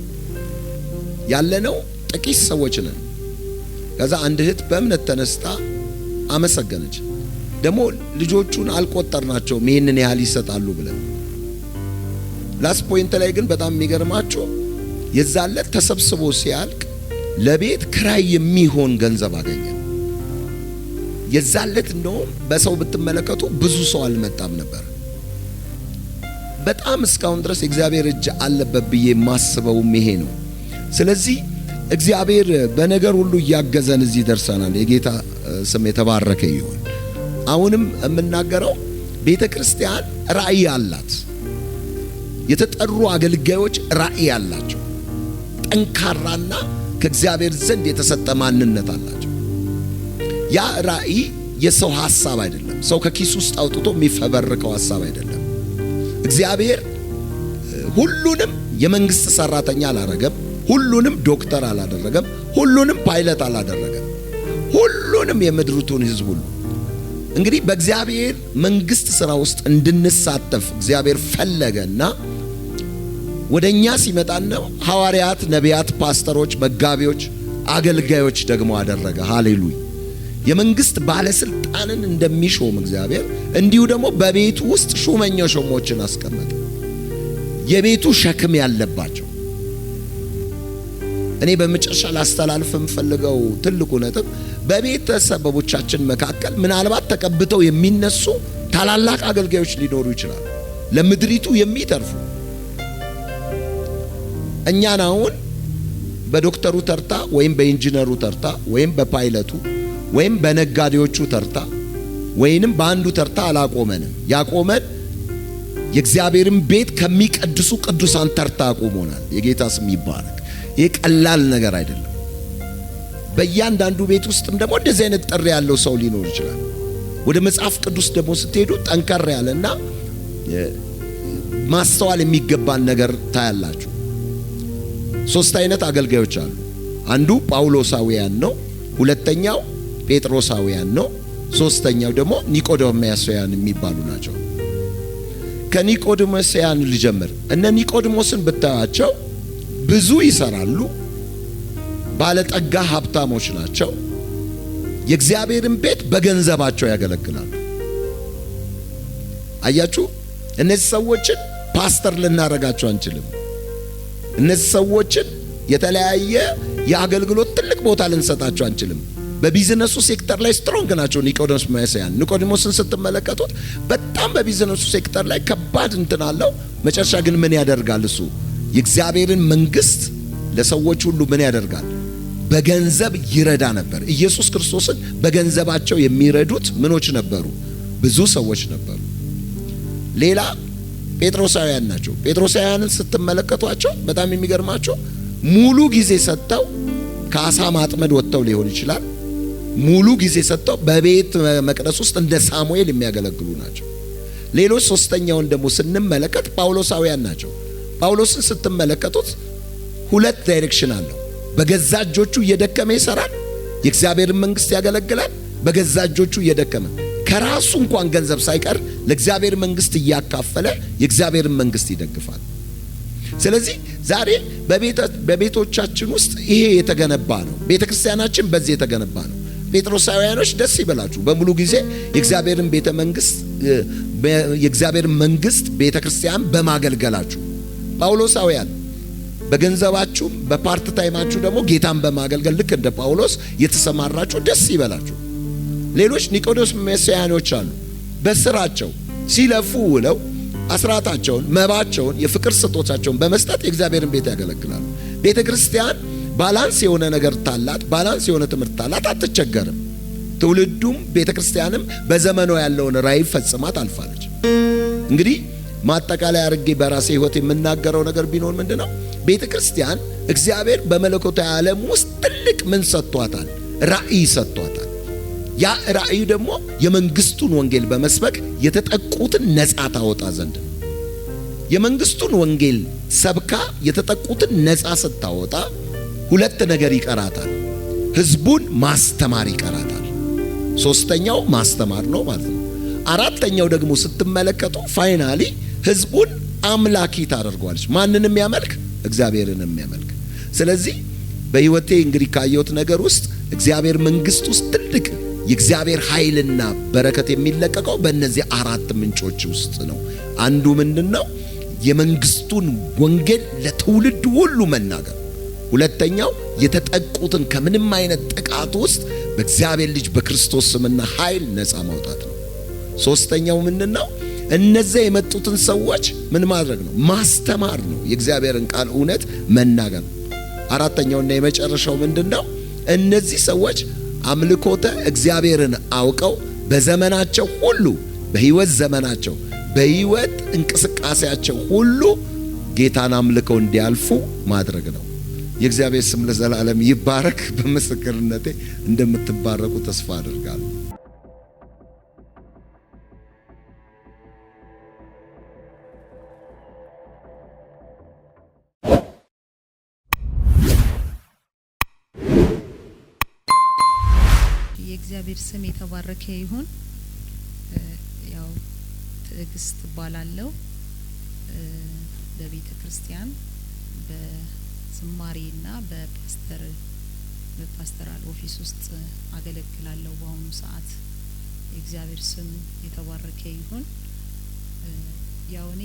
ያለነው ጥቂት ሰዎች ነን። ከዛ አንድ እህት በእምነት ተነስታ አመሰገነች። ደግሞ ልጆቹን አልቆጠርናቸውም ይሄንን ያህል ይሰጣሉ ብለን። ላስት ፖይንት ላይ ግን በጣም የሚገርማችሁ የዛለት ተሰብስቦ ሲያልቅ ለቤት ኪራይ የሚሆን ገንዘብ አገኘ። የዛለት እንደውም በሰው ብትመለከቱ ብዙ ሰው አልመጣም ነበር። በጣም እስካሁን ድረስ እግዚአብሔር እጅ አለበት ብዬ ማስበውም ይሄ ነው። ስለዚህ እግዚአብሔር በነገር ሁሉ እያገዘን እዚህ ደርሰናል። የጌታ ስም የተባረከ ይሁን። አሁንም የምናገረው ቤተ ክርስቲያን ራእይ አላት። የተጠሩ አገልጋዮች ራእይ አላቸው። ጠንካራና ከእግዚአብሔር ዘንድ የተሰጠ ማንነት አላቸው። ያ ራእይ የሰው ሐሳብ አይደለም። ሰው ከኪስ ውስጥ አውጥቶ የሚፈበርከው ሐሳብ አይደለም። እግዚአብሔር ሁሉንም የመንግስት ሰራተኛ አላደረገም። ሁሉንም ዶክተር አላደረገም። ሁሉንም ፓይለት አላደረገም። ሁሉንም የምድሪቱን ሕዝብ ሁሉ እንግዲህ በእግዚአብሔር መንግስት ስራ ውስጥ እንድንሳተፍ እግዚአብሔር ፈለገና ወደኛ ሲመጣና ሐዋርያት፣ ነቢያት፣ ፓስተሮች፣ መጋቢዎች፣ አገልጋዮች ደግሞ አደረገ። ሃሌሉያ! የመንግስት ባለስልጣንን እንደሚሾም እግዚአብሔር እንዲሁ ደግሞ በቤቱ ውስጥ ሹመኛ ሾሞችን አስቀመጠ። የቤቱ ሸክም ያለባቸው። እኔ በመጨረሻ ላስተላልፍ የምፈልገው ትልቁ ነጥብ በቤተሰቦቻችን መካከል ምናልባት ተቀብተው የሚነሱ ታላላቅ አገልጋዮች ሊኖሩ ይችላሉ፣ ለምድሪቱ የሚተርፉ። እኛን አሁን በዶክተሩ ተርታ ወይም በኢንጂነሩ ተርታ ወይም በፓይለቱ ወይም በነጋዴዎቹ ተርታ ወይንም በአንዱ ተርታ አላቆመንም። ያቆመን የእግዚአብሔርን ቤት ከሚቀድሱ ቅዱሳን ተርታ አቆሞናል። የጌታ ስም ይባረክ። ይህ ቀላል ነገር አይደለም። በእያንዳንዱ ቤት ውስጥም ደግሞ እንደዚህ አይነት ጥሪ ያለው ሰው ሊኖር ይችላል። ወደ መጽሐፍ ቅዱስ ደግሞ ስትሄዱ ጠንከር ያለና ማስተዋል የሚገባን ነገር ታያላችሁ። 3 አይነት አገልጋዮች አሉ። አንዱ ጳውሎሳውያን ነው፣ ሁለተኛው ጴጥሮሳውያን ነው፣ ሶስተኛው ደግሞ ኒቆዲሞሳውያን የሚባሉ ናቸው። ከኒቆዲሞሳውያን ልጀምር። እነ ኒቆዲሞስን ብታያቸው ብዙ ይሰራሉ፣ ባለጠጋ ሀብታሞች ናቸው። የእግዚአብሔርን ቤት በገንዘባቸው ያገለግላሉ። አያችሁ፣ እነዚህ ሰዎችን ፓስተር ልናረጋቸው አንችልም። እነዚህ ሰዎችን የተለያየ የአገልግሎት ትልቅ ቦታ ልንሰጣቸው አንችልም። በቢዝነሱ ሴክተር ላይ ስትሮንግ ናቸው ኒቆዲሞሳውያን። ኒቆዲሞስን ስትመለከቱት በጣም በቢዝነሱ ሴክተር ላይ ከባድ እንትን አለው። መጨረሻ ግን ምን ያደርጋል? እሱ የእግዚአብሔርን መንግስት ለሰዎች ሁሉ ምን ያደርጋል? በገንዘብ ይረዳ ነበር። ኢየሱስ ክርስቶስን በገንዘባቸው የሚረዱት ምኖች ነበሩ? ብዙ ሰዎች ነበሩ። ሌላ ጴጥሮሳውያን ናቸው። ጴጥሮሳውያንን ስትመለከቷቸው በጣም የሚገርማቸው ሙሉ ጊዜ ሰጥተው ከአሳ ማጥመድ ወጥተው ሊሆን ይችላል። ሙሉ ጊዜ ሰጥተው በቤት መቅደስ ውስጥ እንደ ሳሙኤል የሚያገለግሉ ናቸው። ሌሎች ሶስተኛውን ደግሞ ስንመለከት ጳውሎሳውያን ናቸው። ጳውሎስን ስትመለከቱት 2 ዳይሬክሽን አለው። በገዛ እጆቹ እየደከመ ይሰራል፣ የእግዚአብሔርን መንግስት ያገለግላል። በገዛ እጆቹ እየደከመ ከራሱ እንኳን ገንዘብ ሳይቀር ለእግዚአብሔር መንግስት እያካፈለ የእግዚአብሔርን መንግስት ይደግፋል። ስለዚህ ዛሬ በቤቶቻችን ውስጥ ይሄ የተገነባ ነው። ቤተክርስቲያናችን በዚህ የተገነባ ነው። ጴጥሮሳውያኖች ደስ ይበላችሁ፣ በሙሉ ጊዜ የእግዚአብሔርን ቤተ መንግስት የእግዚአብሔርን መንግስት ቤተክርስቲያን በማገልገላችሁ። ጳውሎሳውያን በገንዘባችሁ በፓርት ታይማችሁ ደግሞ ጌታን በማገልገል ልክ እንደ ጳውሎስ የተሰማራችሁ ደስ ይበላችሁ። ሌሎች ኒቆዲሞሳውያኖች አሉ። በስራቸው ሲለፉ ውለው አስራታቸውን፣ መባቸውን፣ የፍቅር ስጦታቸውን በመስጠት የእግዚአብሔርን ቤት ያገለግላሉ። ቤተ ክርስቲያን ባላንስ የሆነ ነገር ታላት፣ ባላንስ የሆነ ትምህርት ታላት፣ አትቸገርም። ትውልዱም ቤተ ክርስቲያንም በዘመኗ ያለውን ራዕይ ፈጽማ ታልፋለች። እንግዲህ ማጠቃለያ አድርጌ በራሴ ህይወት የምናገረው ነገር ቢኖር ምንድነው? ቤተ ክርስቲያን እግዚአብሔር በመለኮታዊ ዓለም ውስጥ ትልቅ ምን ሰጥቷታል? ራዕይ ሰጥቷታል። ያ ራዕይ ደግሞ የመንግስቱን ወንጌል በመስበክ የተጠቁትን ነፃ ታወጣ ዘንድ ነው። የመንግስቱን ወንጌል ሰብካ የተጠቁትን ነፃ ስታወጣ 2 ነገር ይቀራታል። ህዝቡን ማስተማር ይቀራታል። 3ኛው ማስተማር ነው ማለት ነው። 4ኛው ደግሞ ስትመለከቱ ፋይናሊ ህዝቡን አምላኪ ታደርገዋለች። ማንንም የሚያመልክ እግዚአብሔርን የሚያመልክ። ስለዚህ በህይወቴ እንግዲህ ካየሁት ነገር ውስጥ እግዚአብሔር መንግስት ውስጥ ትልቅ የእግዚአብሔር ኃይልና በረከት የሚለቀቀው በእነዚህ 4 ምንጮች ውስጥ ነው። አንዱ ምንድነው? የመንግስቱን ወንጌል ለትውልድ ሁሉ መናገር። ሁለተኛው የተጠቁትን ከምንም አይነት ጥቃት ውስጥ በእግዚአብሔር ልጅ በክርስቶስ ስምና ኃይል ነፃ ማውጣት ነው። ሶስተኛው ምንድነው? እነዚህ የመጡትን ሰዎች ምን ማድረግ ነው? ማስተማር ነው። የእግዚአብሔርን ቃል እውነት መናገር ነው። አራተኛውና የመጨረሻው ምንድነው? እነዚህ ሰዎች አምልኮተ እግዚአብሔርን አውቀው በዘመናቸው ሁሉ በህይወት ዘመናቸው በህይወት እንቅስቃሴያቸው ሁሉ ጌታን አምልከው እንዲያልፉ ማድረግ ነው። የእግዚአብሔር ስም ለዘላለም ይባረክ። በምስክርነቴ እንደምትባረኩ ተስፋ አደርጋለሁ። የእግዚአብሔር ስም የተባረከ ይሁን። ያው ትዕግስት እባላለሁ። በቤተ ክርስቲያን በዝማሬና በፓስተር በፓስተራል ኦፊስ ውስጥ አገለግላለሁ በአሁኑ ሰዓት። የእግዚአብሔር ስም የተባረከ ይሁን። ያው እኔ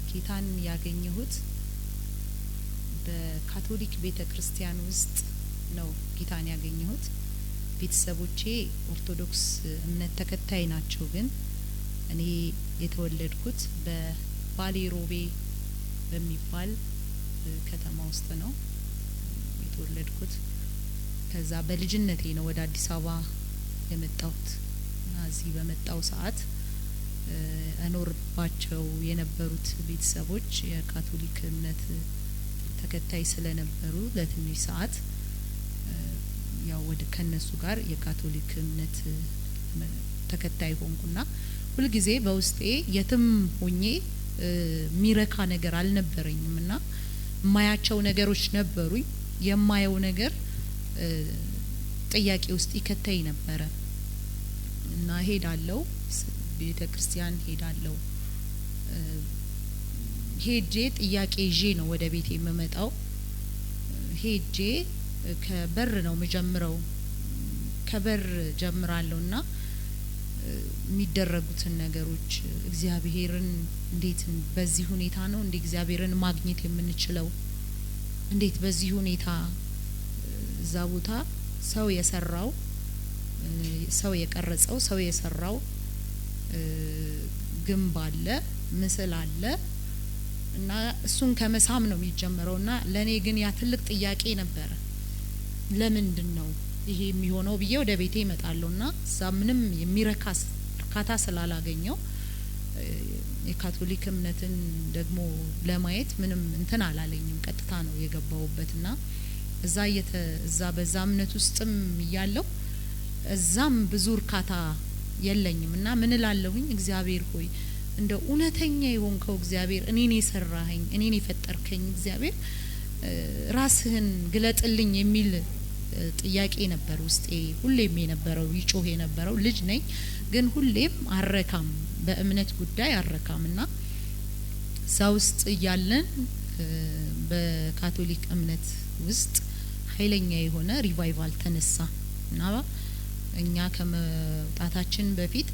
ጌታን ያገኘሁት በካቶሊክ ቤተክርስቲያን ውስጥ ነው ጌታን ያገኘሁት። ቤተሰቦቼ ኦርቶዶክስ እምነት ተከታይ ናቸው፣ ግን እኔ የተወለድኩት በባሌ ሮቤ በሚባል ከተማ ውስጥ ነው የተወለድኩት። ከዛ በልጅነቴ ነው ወደ አዲስ አበባ የመጣሁት እና እዚህ በመጣው ሰዓት እኖርባቸው የነበሩት ቤተሰቦች የካቶሊክ እምነት ተከታይ ስለነበሩ ለትንሽ ሰዓት ያው ወደ ከነሱ ጋር የካቶሊክ እምነት ተከታይ ሆንኩና ሁልጊዜ በውስጤ የትም ሆኜ ሚረካ ነገር አልነበረኝምና ማያቸው ነገሮች ነበሩኝ። የማየው ነገር ጥያቄ ውስጥ ይከተይ ነበረ እና ሄዳለሁ፣ ቤተክርስቲያን ሄዳለሁ። ሄጄ ጥያቄ ይዤ ነው ወደ ቤት የምመጣው። ሄጄ ከበር ነው መጀመሪያው፣ ከበር ጀምራለሁና የሚደረጉትን ነገሮች እግዚአብሔርን እንዴት በዚህ ሁኔታ ነው እንዴ እግዚአብሔርን ማግኘት የምንችለው? እንዴት በዚህ ሁኔታ እዛ ቦታ ሰው የሰራው ሰው የቀረጸው ሰው የሰራው ግንብ አለ፣ ምስል አለ እና እሱን ከመሳም ነው የሚጀምረውና ለኔ ግን ያ ትልቅ ጥያቄ ነበረ። ለምንድን ነው ይሄ የሚሆነው ብዬ ወደ ቤቴ እመጣለሁና እዛ ምንም የሚረካ እርካታ ስላላገኘው የካቶሊክ እምነትን ደግሞ ለማየት ምንም እንትን አላለኝም። ቀጥታ ነው የገባውበትና እዛ በዛ እምነት ውስጥም እያለሁ እዛም ብዙ እርካታ የለኝም እና ምን እላለሁኝ፣ እግዚአብሔር ሆይ እንደ እውነተኛ የሆንከው እግዚአብሔር፣ እኔን የሰራኸኝ እኔን የፈጠርከኝ እግዚአብሔር ራስህን ግለጥልኝ የሚል ጥያቄ ነበር ውስጤ ሁሌም የነበረው፣ ይጮህ የነበረው። ልጅ ነኝ ግን ሁሌም አረካም፣ በእምነት ጉዳይ አረካምና እዛ ውስጥ እያለን በካቶሊክ እምነት ውስጥ ኃይለኛ የሆነ ሪቫይቫል ተነሳ እና እኛ ከመውጣታችን በፊት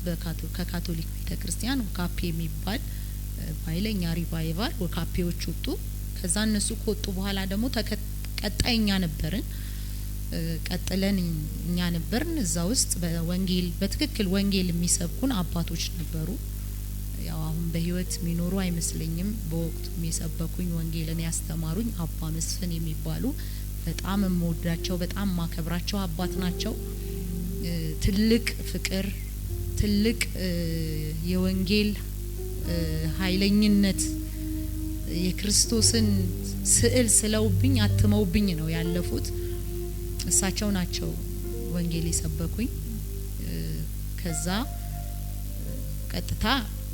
ከካቶሊክ ቤተክርስቲያን ወካፔ የሚባል ኃይለኛ ሪቫይቫል ወካፔዎች ወጡ። ከዛ እነሱ ከወጡ በኋላ ደግሞ ቀጣይኛ ነበርን፣ ቀጥለን እኛ ነበርን። እዛ ውስጥ በወንጌል በትክክል ወንጌል የሚሰብኩን አባቶች ነበሩ። ያው አሁን በህይወት የሚኖሩ አይመስለኝም። በወቅቱ የሰበኩኝ ወንጌልን ያስተማሩኝ አባ መስፍን የሚባሉ በጣም የምወዳቸው በጣም ማከብራቸው አባት ናቸው። ትልቅ ፍቅር፣ ትልቅ የወንጌል ኃይለኝነት የክርስቶስን ስዕል ስለውብኝ አትመውብኝ ነው ያለፉት። እሳቸው ናቸው ወንጌል የሰበኩኝ። ከዛ ቀጥታ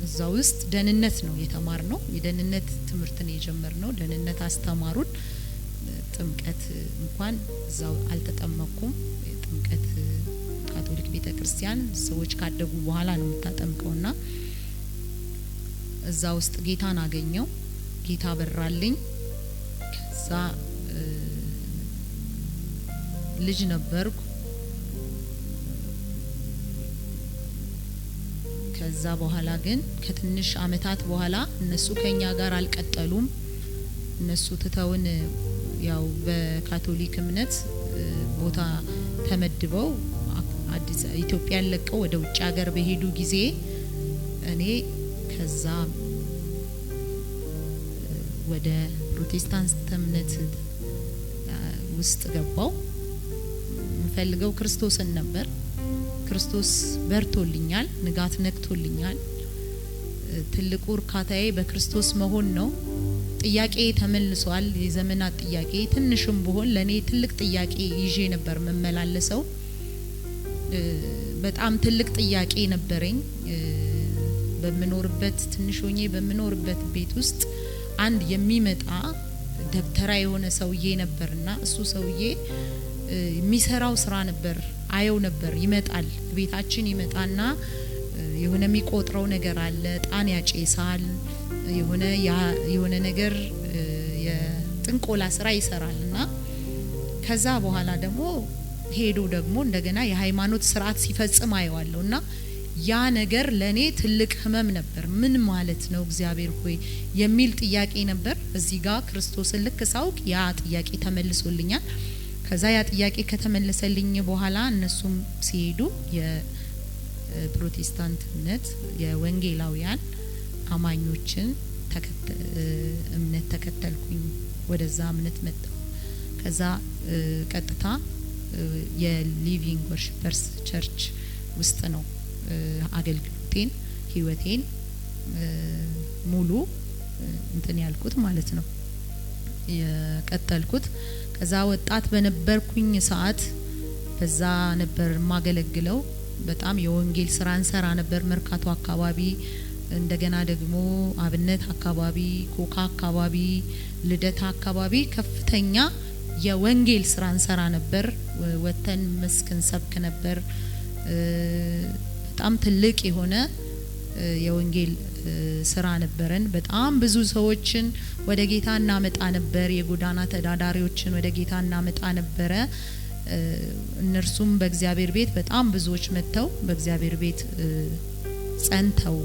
እዛ ውስጥ ደህንነት ነው የተማርነው፣ የደህንነት ትምህርትን የጀመርነው። ደህንነት አስተማሩን። ጥምቀት እንኳን እዛው አልተጠመኩም። ጥምቀት ካቶሊክ ቤተክርስቲያን ሰዎች ካደጉ በኋላ ነው የምታጠምቀውና እዛ ውስጥ ጌታን አገኘው። ጌታ በራልኝ። ከዛ ልጅ ነበርኩ። ከዛ በኋላ ግን ከትንሽ አመታት በኋላ እነሱ ከኛ ጋር አልቀጠሉም። እነሱ ትተውን ያው በካቶሊክ እምነት ቦታ ተመድበው አዲስ ኢትዮጵያን ለቀው ወደ ውጭ ሀገር በሄዱ ጊዜ እኔ ከዛ ወደ ፕሮቴስታንት እምነት ውስጥ ገባው። የምፈልገው ክርስቶስን ነበር። ክርስቶስ በርቶልኛል፣ ንጋት ነክቶልኛል። ትልቁ እርካታዬ በክርስቶስ መሆን ነው። ጥያቄ ተመልሷል። የዘመናት ጥያቄ ትንሽም ቢሆን ለኔ ትልቅ ጥያቄ ይዤ ነበር መመላለሰው። በጣም ትልቅ ጥያቄ ነበረኝ። በመኖርበት ትንሽ ሆኜ በመኖርበት ቤት ውስጥ አንድ የሚመጣ ደብተራ የሆነ ሰውዬ ነበርና እሱ ሰውዬ የሚሰራው ስራ ነበር አየው ነበር። ይመጣል ቤታችን ይመጣና የሆነ የሚቆጥረው ነገር አለ፣ ጣን ያጨሳል፣ የሆነ ነገር የጥንቆላ ስራ ይሰራልና ከዛ በኋላ ደግሞ ሄዶ ደግሞ እንደገና የሃይማኖት ስርዓት ሲፈጽም አየዋለሁና ያ ነገር ለኔ ትልቅ ህመም ነበር። ምን ማለት ነው እግዚአብሔር ሆይ የሚል ጥያቄ ነበር። እዚህ ጋር ክርስቶስን ልክ ሳውቅ ያ ጥያቄ ተመልሶልኛል። ከዛ ያ ጥያቄ ከተመለሰልኝ በኋላ እነሱም ሲሄዱ የፕሮቴስታንት እምነት የወንጌላውያን አማኞችን እምነት ተከተልኩኝ። ወደዛ እምነት መጣሁ። ከዛ ቀጥታ የሊቪንግ ወርሺፐርስ ቸርች ውስጥ ነው አገልግሎቴን ህይወቴን ሙሉ እንትን ያልኩት ማለት ነው የቀጠልኩት። ከዛ ወጣት በነበርኩኝ ሰዓት በዛ ነበር ማገለግለው። በጣም የወንጌል ስራ እንሰራ ነበር መርካቶ አካባቢ፣ እንደገና ደግሞ አብነት አካባቢ፣ ኮካ አካባቢ፣ ልደታ አካባቢ ከፍተኛ የወንጌል ስራ እንሰራ ነበር። ወተን መስክን ሰብክ ነበር። በጣም ትልቅ የሆነ የወንጌል ስራ ነበረን። በጣም ብዙ ሰዎችን ወደ ጌታ እናመጣ ነበር። የጎዳና ተዳዳሪዎችን ወደ ጌታ እናመጣ ነበረ። እነርሱም በእግዚአብሔር ቤት በጣም ብዙዎች መጥተው በእግዚአብሔር ቤት ጸንተው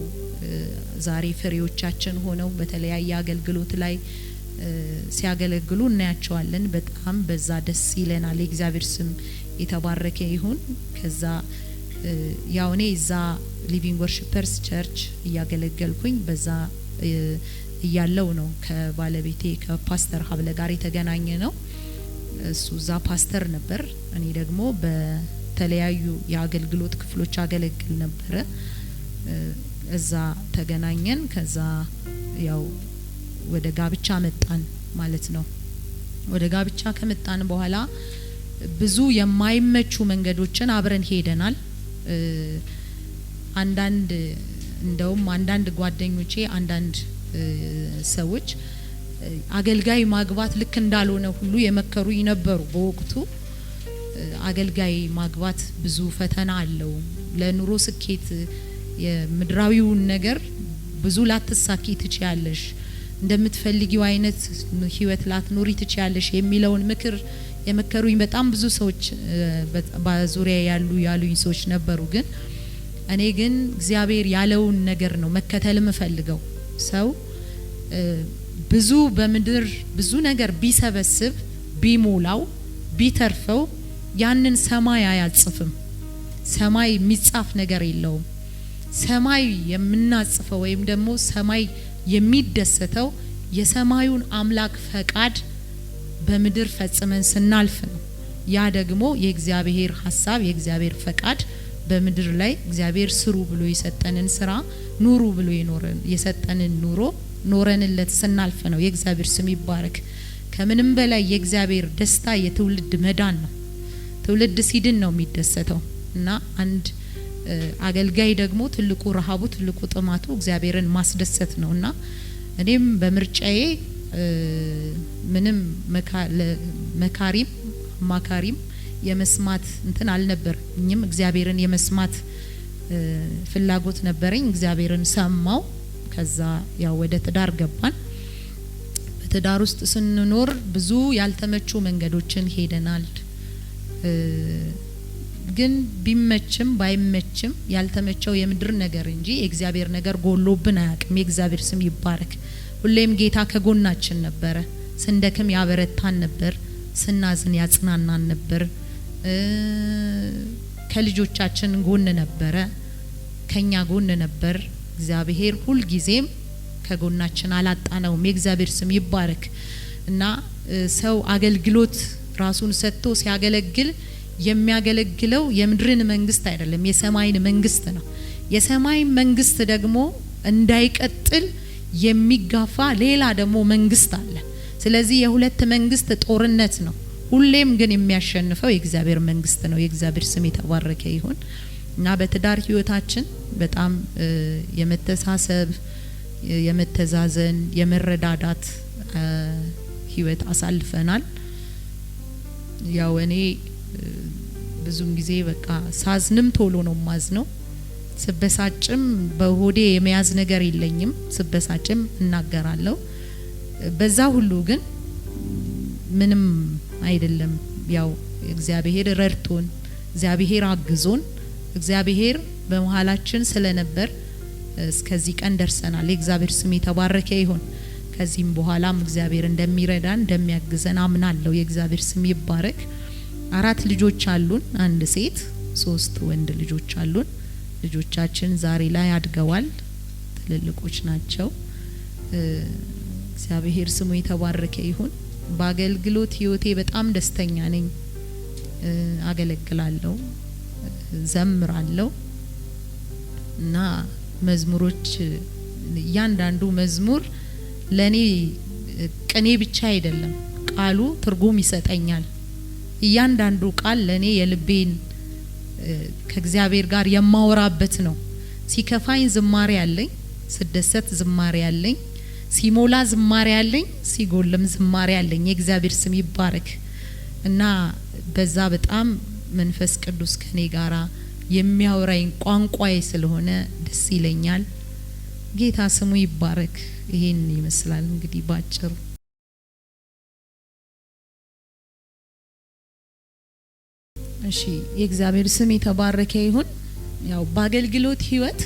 ዛሬ ፍሬዎቻችን ሆነው በተለያየ አገልግሎት ላይ ሲያገለግሉ እናያቸዋለን። በጣም በዛ ደስ ይለናል። የእግዚአብሔር ስም የተባረከ ይሁን። ከዛ ያው እኔ እዛ ሊቪንግ ወርሺፐርስ ቸርች እያገለገልኩኝ በዛ እያለው ነው ከባለቤቴ ከፓስተር ሀብለ ጋር የተገናኘ ነው። እሱ እዛ ፓስተር ነበር፣ እኔ ደግሞ በተለያዩ የአገልግሎት ክፍሎች አገለግል ነበረ። እዛ ተገናኘን። ከዛ ያው ወደ ጋብቻ መጣን ማለት ነው። ወደ ጋብቻ ከመጣን በኋላ ብዙ የማይመቹ መንገዶችን አብረን ሄደናል። አንዳንድ ጓደኞቼ አንዳንድ ሰዎች አገልጋይ ማግባት ልክ እንዳልሆነ ሁሉ የመከሩኝ ነበሩ። በወቅቱ አገልጋይ ማግባት ብዙ ፈተና አለው። ለኑሮ ስኬት የምድራዊውን ነገር ብዙ ላትሳኪ ትችያለሽ፣ እንደምትፈልጊው አይነት ህይወት ላትኖሪ ትችያለሽ የሚለውን ምክር የመከሩኝ በጣም ብዙ ሰዎች በዙሪያ ያሉኝ ሰዎች ነበሩ። ግን እኔ ግን እግዚአብሔር ያለውን ነገር ነው መከተል የምፈልገው። ሰው ብዙ በምድር ብዙ ነገር ቢሰበስብ ቢሞላው ቢተርፈው ያንን ሰማይ አያጽፍም። ሰማይ የሚጻፍ ነገር የለውም። ሰማይ የምናጽፈው ወይም ደግሞ ሰማይ የሚደሰተው የሰማዩን አምላክ ፈቃድ በምድር ፈጽመን ስናልፍ ነው። ያ ደግሞ የእግዚአብሔር ሐሳብ የእግዚአብሔር ፈቃድ በምድር ላይ እግዚአብሔር ስሩ ብሎ የሰጠንን ስራ ኑሩ ብሎ የሰጠንን ኑሮ ኖረንለት ስናልፍ ነው። የእግዚአብሔር ስም ይባረክ። ከምንም በላይ የእግዚአብሔር ደስታ የትውልድ መዳን ነው። ትውልድ ሲድን ነው የሚደሰተው። እና አንድ አገልጋይ ደግሞ ትልቁ ረሃቡ ትልቁ ጥማቱ እግዚአብሔርን ማስደሰት ነውና እኔም በምርጫዬ ምንም መካሪም ማካሪም የመስማት እንትን አልነበረኝም። እግዚአብሔርን የመስማት ፍላጎት ነበረኝ። እግዚአብሔርን ሰማው። ከዛ ያው ወደ ትዳር ገባን። በትዳር ውስጥ ስንኖር ብዙ ያልተመቹ መንገዶችን ሄደናል። ግን ቢመችም ባይመችም ያልተመቸው የምድር ነገር እንጂ የእግዚአብሔር ነገር ጎሎብን አያውቅም። የእግዚአብሔር ስም ይባረክ። ሁሌም ጌታ ከጎናችን ነበረ። ስንደክም ያበረታን ነበር፣ ስናዝን ያጽናናን ነበር። ከልጆቻችን ጎን ነበረ፣ ከኛ ጎን ነበር። እግዚአብሔር ሁል ጊዜም ከጎናችን አላጣነውም። የእግዚአብሔር ስም ይባረክ። እና ሰው አገልግሎት ራሱን ሰጥቶ ሲያገለግል የሚያገለግለው የምድርን መንግስት አይደለም፣ የሰማይን መንግስት ነው። የሰማይ መንግስት ደግሞ እንዳይቀጥል የሚጋፋ ሌላ ደግሞ መንግስት አለ። ስለዚህ የሁለት መንግስት ጦርነት ነው። ሁሌም ግን የሚያሸንፈው የእግዚአብሔር መንግስት ነው። የእግዚአብሔር ስም የተባረከ ይሁን። እና በትዳር ህይወታችን በጣም የመተሳሰብ፣ የመተዛዘን፣ የመረዳዳት ህይወት አሳልፈናል። ያው እኔ ብዙም ጊዜ በቃ ሳዝንም ቶሎ ነው ማዝነው። ስበሳጭም በሆዴ የመያዝ ነገር የለኝም። ስበሳጭም እናገራለሁ። በዛ ሁሉ ግን ምንም አይደለም ያው እግዚአብሔር ረድቶን እግዚአብሔር አግዞን እግዚአብሔር በመሃላችን ስለነበር እስከዚህ ቀን ደርሰናል። የእግዚአብሔር ስም የተባረከ ይሁን። ከዚህም በኋላም እግዚአብሔር እንደሚረዳን እንደሚያግዘን አምናለሁ። የእግዚአብሔር ስም ይባረክ። 4 ልጆች አሉን፣ 1 ሴት 3 ወንድ ልጆች አሉን። ልጆቻችን ዛሬ ላይ አድገዋል፣ ትልልቆች ናቸው። እግዚአብሔር ስሙ የተባረከ ይሁን። በአገልግሎት ህይወቴ በጣም ደስተኛ ነኝ። አገለግላለሁ፣ ዘምራለሁ እና መዝሙሮች እያንዳንዱ መዝሙር ለኔ ቅኔ ብቻ አይደለም፣ ቃሉ ትርጉም ይሰጠኛል። እያንዳንዱ ቃል ለኔ የልቤን ከእግዚአብሔር ጋር የማወራበት ነው። ሲከፋኝ ዝማሬ አለኝ፣ ስደሰት ዝማሬ አለኝ፣ ሲሞላ ዝማሬ አለኝ፣ ሲጎልም ዝማሬ አለኝ። የእግዚአብሔር ስም ይባረክ እና በዛ በጣም መንፈስ ቅዱስ ከኔ ጋራ የሚያወራኝ ቋንቋዬ ስለሆነ ደስ ይለኛል። ጌታ ስሙ ይባረክ። ይሄን ይመስላል እንግዲህ ባጭሩ። እሺ የእግዚአብሔር ስም የተባረከ ይሁን። ያው በአገልግሎት ህይወት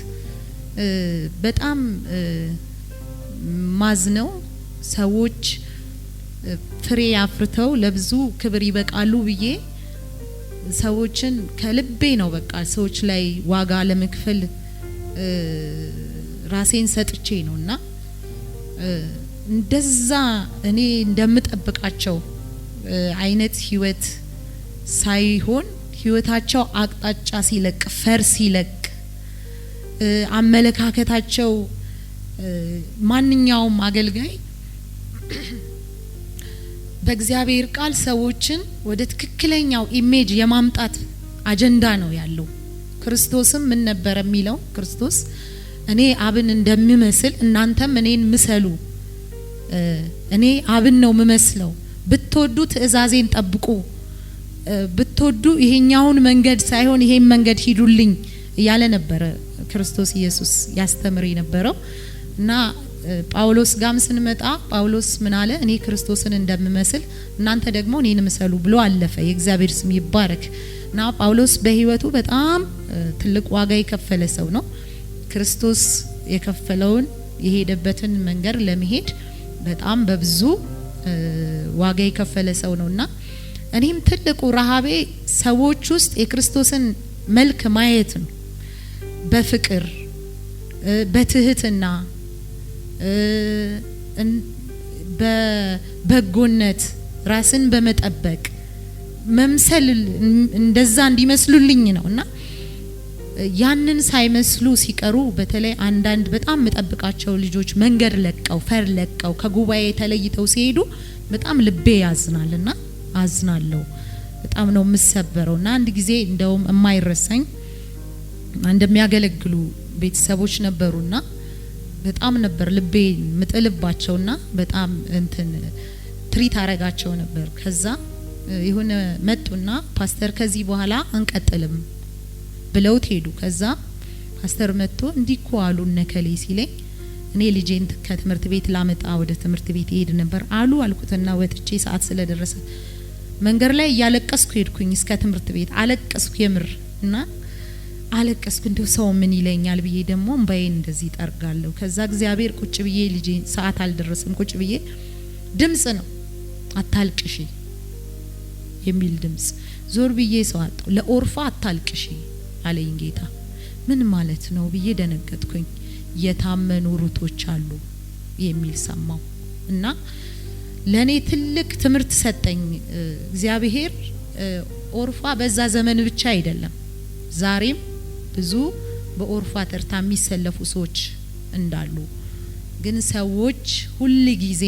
በጣም ማዝነው ሰዎች ፍሬ አፍርተው ለብዙ ክብር ይበቃሉ ብዬ ሰዎችን ከልቤ ነው በቃ ሰዎች ላይ ዋጋ ለመክፈል ራሴን ሰጥቼ ነውና እንደዛ እኔ እንደምጠብቃቸው አይነት ህይወት ሳይሆን ህይወታቸው አቅጣጫ ሲለቅ ፈር ሲለቅ አመለካከታቸው ማንኛውም አገልጋይ በእግዚአብሔር ቃል ሰዎችን ወደ ትክክለኛው ኢሜጅ የማምጣት አጀንዳ ነው ያለው። ክርስቶስም ምን ነበር የሚለው? ክርስቶስ እኔ አብን እንደምመስል እናንተም እኔን ምሰሉ። እኔ አብን ነው ምመስለው፣ ብትወዱ ትእዛዜን ጠብቁ፣ ብትወዱ ይሄኛውን መንገድ ሳይሆን ይሄን መንገድ ሂዱልኝ እያለ ነበረ ክርስቶስ ኢየሱስ ያስተምር የነበረው። እና ጳውሎስ ጋም ስንመጣ ጳውሎስ ምን አለ? እኔ ክርስቶስን እንደምመስል እናንተ ደግሞ እኔን ምሰሉ ብሎ አለፈ። የእግዚአብሔር ስም ይባረክ። እና ጳውሎስ በህይወቱ በጣም ትልቅ ዋጋ የከፈለ ሰው ነው። ክርስቶስ የከፈለውን የሄደበትን መንገድ ለመሄድ በጣም በብዙ ዋጋ የከፈለ ሰው ነውና እኔም ትልቁ ረሃቤ ሰዎች ውስጥ የክርስቶስን መልክ ማየት ነው። በፍቅር በትህትና በበጎነት ራስን በመጠበቅ መምሰል እንደዛ እንዲመስሉልኝ ነውና ያንን ሳይመስሉ ሲቀሩ በተለይ አንዳንድ በጣም መጠብቃቸው ልጆች መንገድ ለቀው ፈር ለቀው ከጉባኤ ተለይተው ሲሄዱ በጣም ልቤ ያዝናልና አዝናለሁ። በጣም ነው የምሰበረውና አንድ ጊዜ እንደውም የማይረሳኝ እንደሚያገለግሉ ቤተሰቦች ነበሩና በጣም ነበር ልቤ ምጥልባቸውና በጣም እንትን ትሪት አረጋቸው ነበር። ከዛ የሆነ መጡና ፓስተር ከዚህ በኋላ አንቀጥልም ብለው ሄዱ። ከዛ ፓስተር መጥቶ እንዲኮ አሉ ነከሌ ሲለኝ እኔ ልጄን ከትምህርት ቤት ላመጣ ወደ ትምህርት ቤት ይሄድ ነበር አሉ አልኩትና ወጥቼ ሰዓት ስለደረሰ መንገድ ላይ ያለቀስኩ ሄድኩኝ እስከ ትምህርት ቤት አለቀስኩ የምር እና አለቀስኩ። እንደው ሰው ምን ይለኛል ብዬ ደግሞ እንባዬን እንደዚህ ጠርጋለሁ። ከዛ እግዚአብሔር ቁጭ ብዬ ልጄ ሰዓት አልደረሰም ቁጭ ብዬ ድምጽ ነው አታልቅሺ የሚል ድምጽ ዞር ብዬ ሰው አጣው። ለኦርፋ አታልቅሺ አለኝ ጌታ። ምን ማለት ነው ብዬ ደነገጥኩኝ። የታመኑ ሩቶች አሉ የሚል ሰማው እና ለኔ ትልቅ ትምህርት ሰጠኝ እግዚአብሔር። ኦርፋ በዛ ዘመን ብቻ አይደለም ዛሬም ብዙ በኦርፋ ተርታ የሚሰለፉ ሰዎች እንዳሉ፣ ግን ሰዎች ሁሉ ጊዜ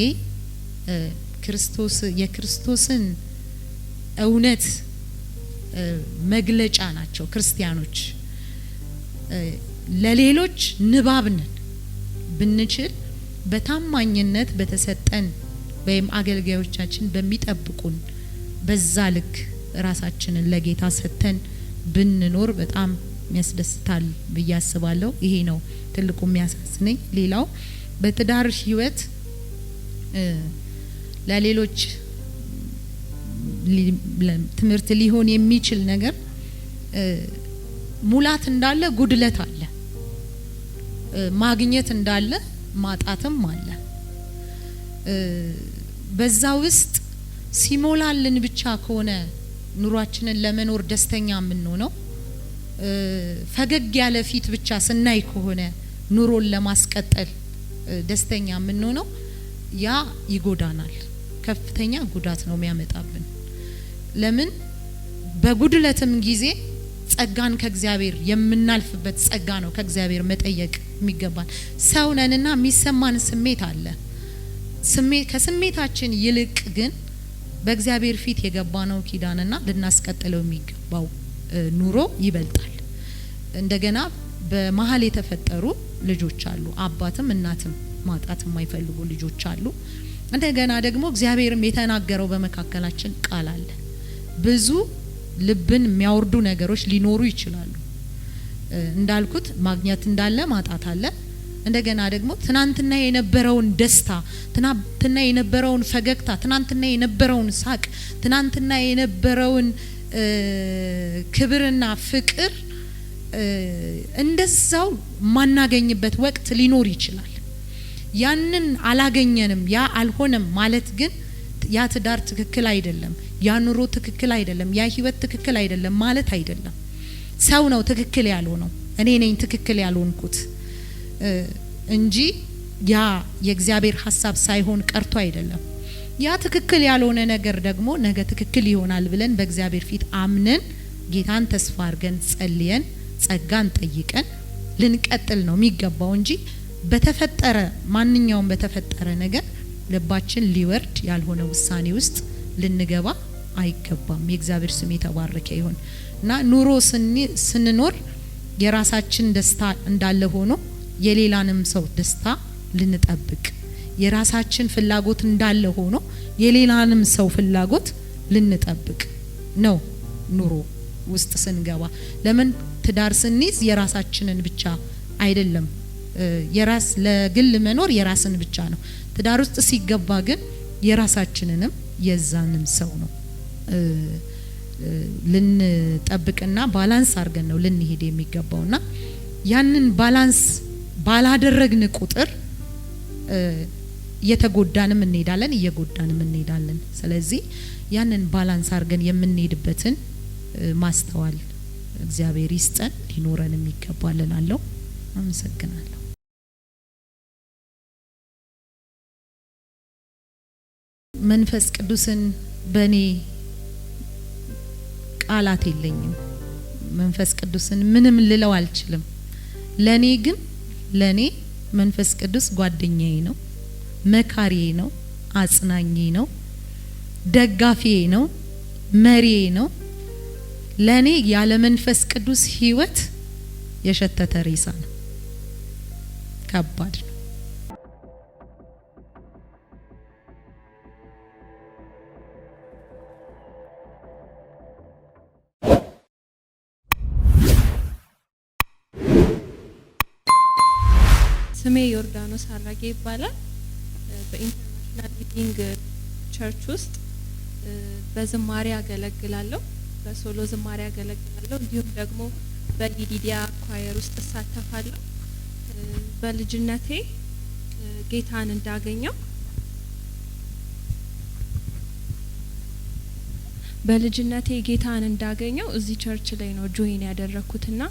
የክርስቶስን እውነት መግለጫ ናቸው። ክርስቲያኖች ለሌሎች ንባብ ነን ብንችል በታማኝነት በተሰጠን ወይም አገልጋዮቻችን በሚጠብቁን በዛ ልክ ራሳችንን ለጌታ ሰተን ብንኖር በጣም የሚያስደስታል ብዬ አስባለሁ። ይሄ ነው ትልቁ የሚያሳስነኝ። ሌላው በትዳር ህይወት ለሌሎች ትምህርት ሊሆን የሚችል ነገር ሙላት እንዳለ ጉድለት አለ፣ ማግኘት እንዳለ ማጣትም አለ። በዛ ውስጥ ሲሞላልን ብቻ ከሆነ ኑሯችንን ለመኖር ደስተኛ የምንሆነው፣ ፈገግ ያለ ፊት ብቻ ስናይ ከሆነ ኑሮን ለማስቀጠል ደስተኛ የምንሆነው፣ ያ ይጎዳናል። ከፍተኛ ጉዳት ነው የሚያመጣብን። ለምን በጉድለትም ጊዜ ጸጋን ከእግዚአብሔር የምናልፍበት ጸጋ ነው ከእግዚአብሔር መጠየቅ የሚገባን። ሰው ነንና የሚሰማን ስሜት አለ። ከስሜታችን ይልቅ ግን በእግዚአብሔር ፊት የገባነው ኪዳንና ልናስቀጥለው የሚገባው ኑሮ ይበልጣል። እንደገና በመሀል የተፈጠሩ ልጆች አሉ። አባትም እናትም ማጣት የማይፈልጉ ልጆች አሉ። እንደገና ደግሞ እግዚአብሔርም የተናገረው በመካከላችን ቃል አለ። ብዙ ልብን የሚያወርዱ ነገሮች ሊኖሩ ይችላሉ። እንዳልኩት ማግኘት እንዳለ ማጣት አለ። እንደገና ደግሞ ትናንትና የነበረውን ደስታ፣ ትናንትና የነበረውን ፈገግታ፣ ትናንትና የነበረውን ሳቅ፣ ትናንትና የነበረውን ክብርና ፍቅር እንደዛው ማናገኝበት ወቅት ሊኖር ይችላል። ያንን አላገኘንም፣ ያ አልሆነም ማለት ግን ያ ትዳር ትክክል አይደለም፣ ያ ኑሮ ትክክል አይደለም፣ ያ ህይወት ትክክል አይደለም ማለት አይደለም። ሰው ነው ትክክል ያልሆነው፣ እኔ ነኝ ትክክል ያልሆንኩት እንጂ ያ የእግዚአብሔር ሐሳብ ሳይሆን ቀርቶ አይደለም። ያ ትክክል ያልሆነ ነገር ደግሞ ነገ ትክክል ይሆናል ብለን በእግዚአብሔር ፊት አምነን ጌታን ተስፋ አድርገን ጸልየን ጸጋን ጠይቀን ልንቀጥል ነው የሚገባው እንጂ በተፈጠረ ማንኛውም በተፈጠረ ነገር ልባችን ሊወርድ ያልሆነ ውሳኔ ውስጥ ልንገባ አይገባም። የእግዚአብሔር ስም የተባረከ ይሁን እና ኑሮ ስንኖር የራሳችን ደስታ እንዳለ ሆኖ የሌላንም ሰው ደስታ ልንጠብቅ፣ የራሳችን ፍላጎት እንዳለ ሆኖ የሌላንም ሰው ፍላጎት ልንጠብቅ ነው ኑሮ ውስጥ ስንገባ። ለምን ትዳር ስንይዝ የራሳችንን ብቻ አይደለም፣ የራስ ለግል መኖር የራስን ብቻ ነው። ትዳር ውስጥ ሲገባ ግን የራሳችንንም የዛንም ሰው ነው ልንጠብቅና ባላንስ አድርገን ነው ልንሄድ የሚገባውና ያንን ባላንስ ባላደረግን ቁጥር እየተጎዳንም እንሄዳለን፣ እየጎዳንም እንሄዳለን። ስለዚህ ያንን ባላንስ አድርገን የምንሄድበትን ማስተዋል እግዚአብሔር ይስጠን፣ ሊኖረንም ይገባል እላለሁ። አመሰግናለሁ። መንፈስ ቅዱስን በኔ ቃላት የለኝም። መንፈስ ቅዱስን ምንም ልለው አልችልም። ለኔ ግን ለኔ መንፈስ ቅዱስ ጓደኛዬ ነው፣ መካሪዬ ነው፣ አጽናኜ ነው፣ ደጋፊዬ ነው፣ መሪዬ ነው። ለኔ ያለ መንፈስ ቅዱስ ህይወት የሸተተ ሬሳ ነው። ከባድ ነው። ስሜ ዮርዳኖስ አራጌ ይባላል። በኢንተርናሽናል ሊቪንግ ቸርች ውስጥ በዝማሬ አገለግላለሁ፣ በሶሎ ዝማሬ አገለግላለሁ። እንዲሁም ደግሞ በሊዲያ ኳየር ውስጥ እሳተፋለሁ። በልጅነቴ ጌታን እንዳገኘው እዚህ ቸርች ላይ ነው ጆይን ያደረኩትና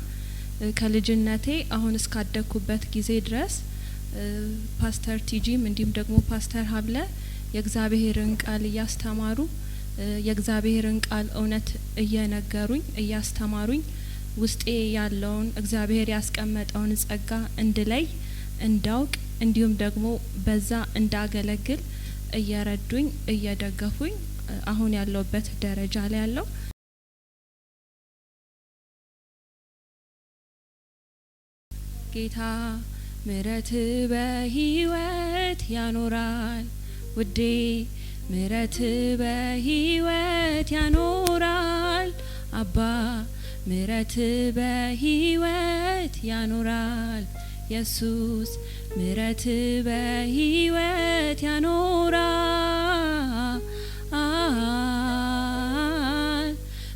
ከልጅነቴ አሁን እስካደኩበት ጊዜ ድረስ ፓስተር ቲጂም እንዲሁም ደግሞ ፓስተር ሀብለ የእግዚአብሔርን ቃል እያስተማሩ የእግዚአብሔርን ቃል እውነት እየነገሩኝ እያስተማሩኝ ውስጤ ያለውን እግዚአብሔር ያስቀመጠውን ጸጋ እንድለይ እንዳውቅ እንዲሁም ደግሞ በዛ እንዳገለግል እየረዱኝ እየደገፉኝ አሁን ያለውበት ደረጃ ላይ ያለው ጌታ ምሕረት በህይወት ያኖራል ውዴ፣ ምሕረት በህይወት ያኖራል አባ፣ ምሕረት በህይወት ያኖራል ኢየሱስ፣ ምሕረት በህይወት ያኖራል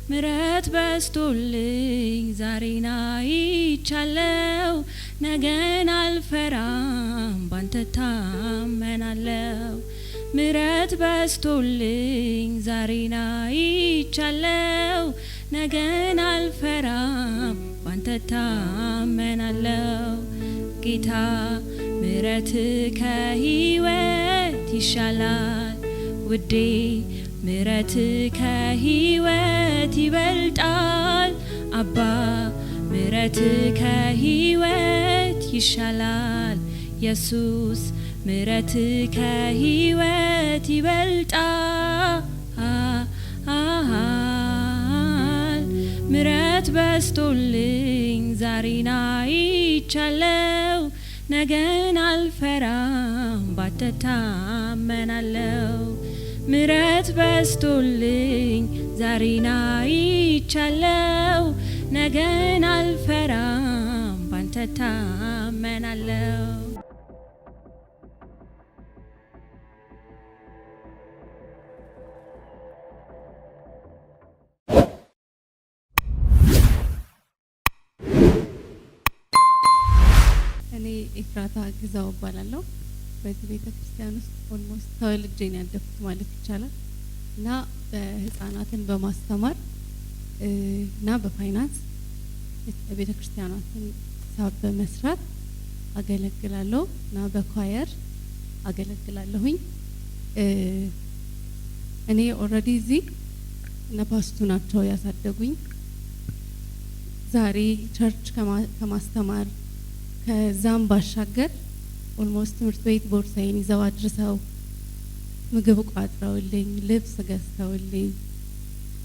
ምሕረት በስቶልኝ ዛሬን አይቻለው ነገን አልፈራም ባንተ ታመናለው ምሕረት በስቶልኝ ዛሬን አይቻለው ነገን አልፈራም ባንተ ታመናለው ጌታ ምሕረት ከሕይወት ይሻላል ውዴ ምሕረት ከሕይወት ይበልጣል አባ ምሕረት ከሕይወት ይሻላል ኢየሱስ ምሕረት ከሕይወት ይበልጣል ምሕረት በስቶልኝ ዛሬን አይቻለው ነገን አልፈራም ባንተ ታመናለው ምሕረት በስቶልኝ ዛሬን አይቻለው ነገን አልፈራም ባንተ ታመናለው እኔ ኤፍራታ ግዛው እባላለሁ በዚህ ቤተክርስቲያን ውስጥ ኦልሞስት ተወልጄ ነው ያደግኩት ማለት ይቻላል እና በህፃናትን በማስተማር እና በፋይናንስ ቤተክርስቲያናትን ሳብ በመስራት አገለግላለሁ እና በኳየር አገለግላለሁኝ እኔ ኦልሬዲ እዚህ እና ፓስቱ ናቸው ያሳደጉኝ ዛሬ ቸርች ከማስተማር ከዛም ባሻገር ኦልሞስት ትምህርት ቤት ቦርሳዬን ይዘው አድርሰው ምግብ ቋጥረውልኝ ልብስ ገዝተውልኝ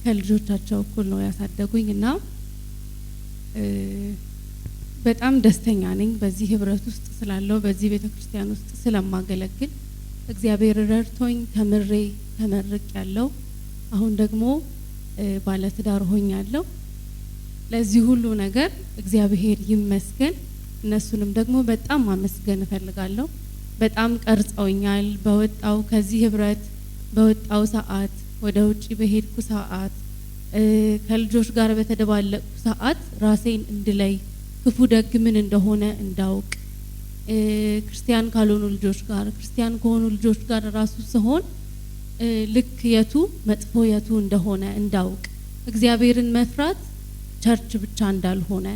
ከልጆቻቸው እኩል ነው ያሳደጉኝ እና በጣም ደስተኛ ነኝ በዚህ ህብረት ውስጥ ስላለው በዚህ ቤተክርስቲያን ውስጥ ስለማገለግል እግዚአብሔር ረድቶኝ ተመርቅ ያለው አሁን ደግሞ ባለ ትዳር ሆኛለሁ ለዚህ ሁሉ ነገር እግዚአብሔር ይመስገን እነሱንም ደግሞ በጣም ማመስገን እፈልጋለሁ በጣም ቀርጸውኛል በወጣው ከዚህ ህብረት በወጣው ሰዓት ወደ ውጪ በሄድኩ ሰዓት ከልጆች ጋር በተደባለቁ ሰዓት ራሴን እንድለይ ክፉ ደግ ምን እንደሆነ እንዳውቅ ክርስቲያን ካልሆኑ ልጆች ጋር ክርስቲያን ከሆኑ ልጆች ጋር ራሱ ሲሆን ልክ የቱ መጥፎ የቱ እንደሆነ እንዳውቅ እግዚአብሔርን መፍራት ቸርች ብቻ እንዳልሆነ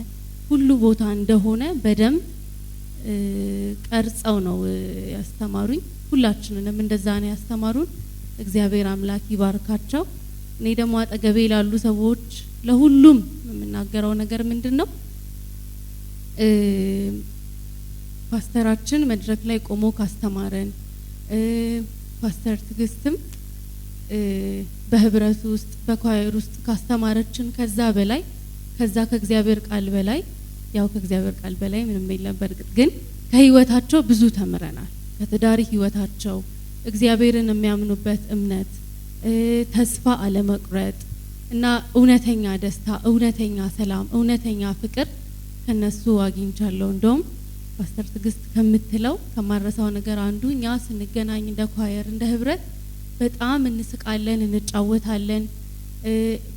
ሁሉ ቦታ እንደሆነ በደም ቀርጸው ነው ያስተማሩኝ ሁላችንንም እንደዛ ነው ያስተማሩን እግዚአብሔር አምላክ ይባርካቸው እኔ ደግሞ አጠገቤ ላሉ ሰዎች ለሁሉም የምናገረው ነገር ምንድነው ፓስተራችን መድረክ ላይ ቆሞ ካስተማረን ፓስተር ትግስትም በህብረቱ ውስጥ በኳየር ውስጥ ካስተማረችን ከዛ በላይ ከዛ ከእግዚአብሔር ቃል በላይ ያው ከእግዚአብሔር ቃል በላይ ምንም የለም በርግጥ ግን ከህይወታቸው ብዙ ተምረናል ከትዳር ህይወታቸው እግዚአብሔርን የሚያምኑበት እምነት ተስፋ አለመቁረጥ እና እውነተኛ ደስታ እውነተኛ ሰላም እውነተኛ ፍቅር ከነሱ አግኝቻለሁ እንደውም ፓስተር ትግስት ከምትለው ከማረሳው ነገር አንዱ እኛ ስንገናኝ እንደ ኳየር እንደ ህብረት በጣም እንስቃለን እንጫወታለን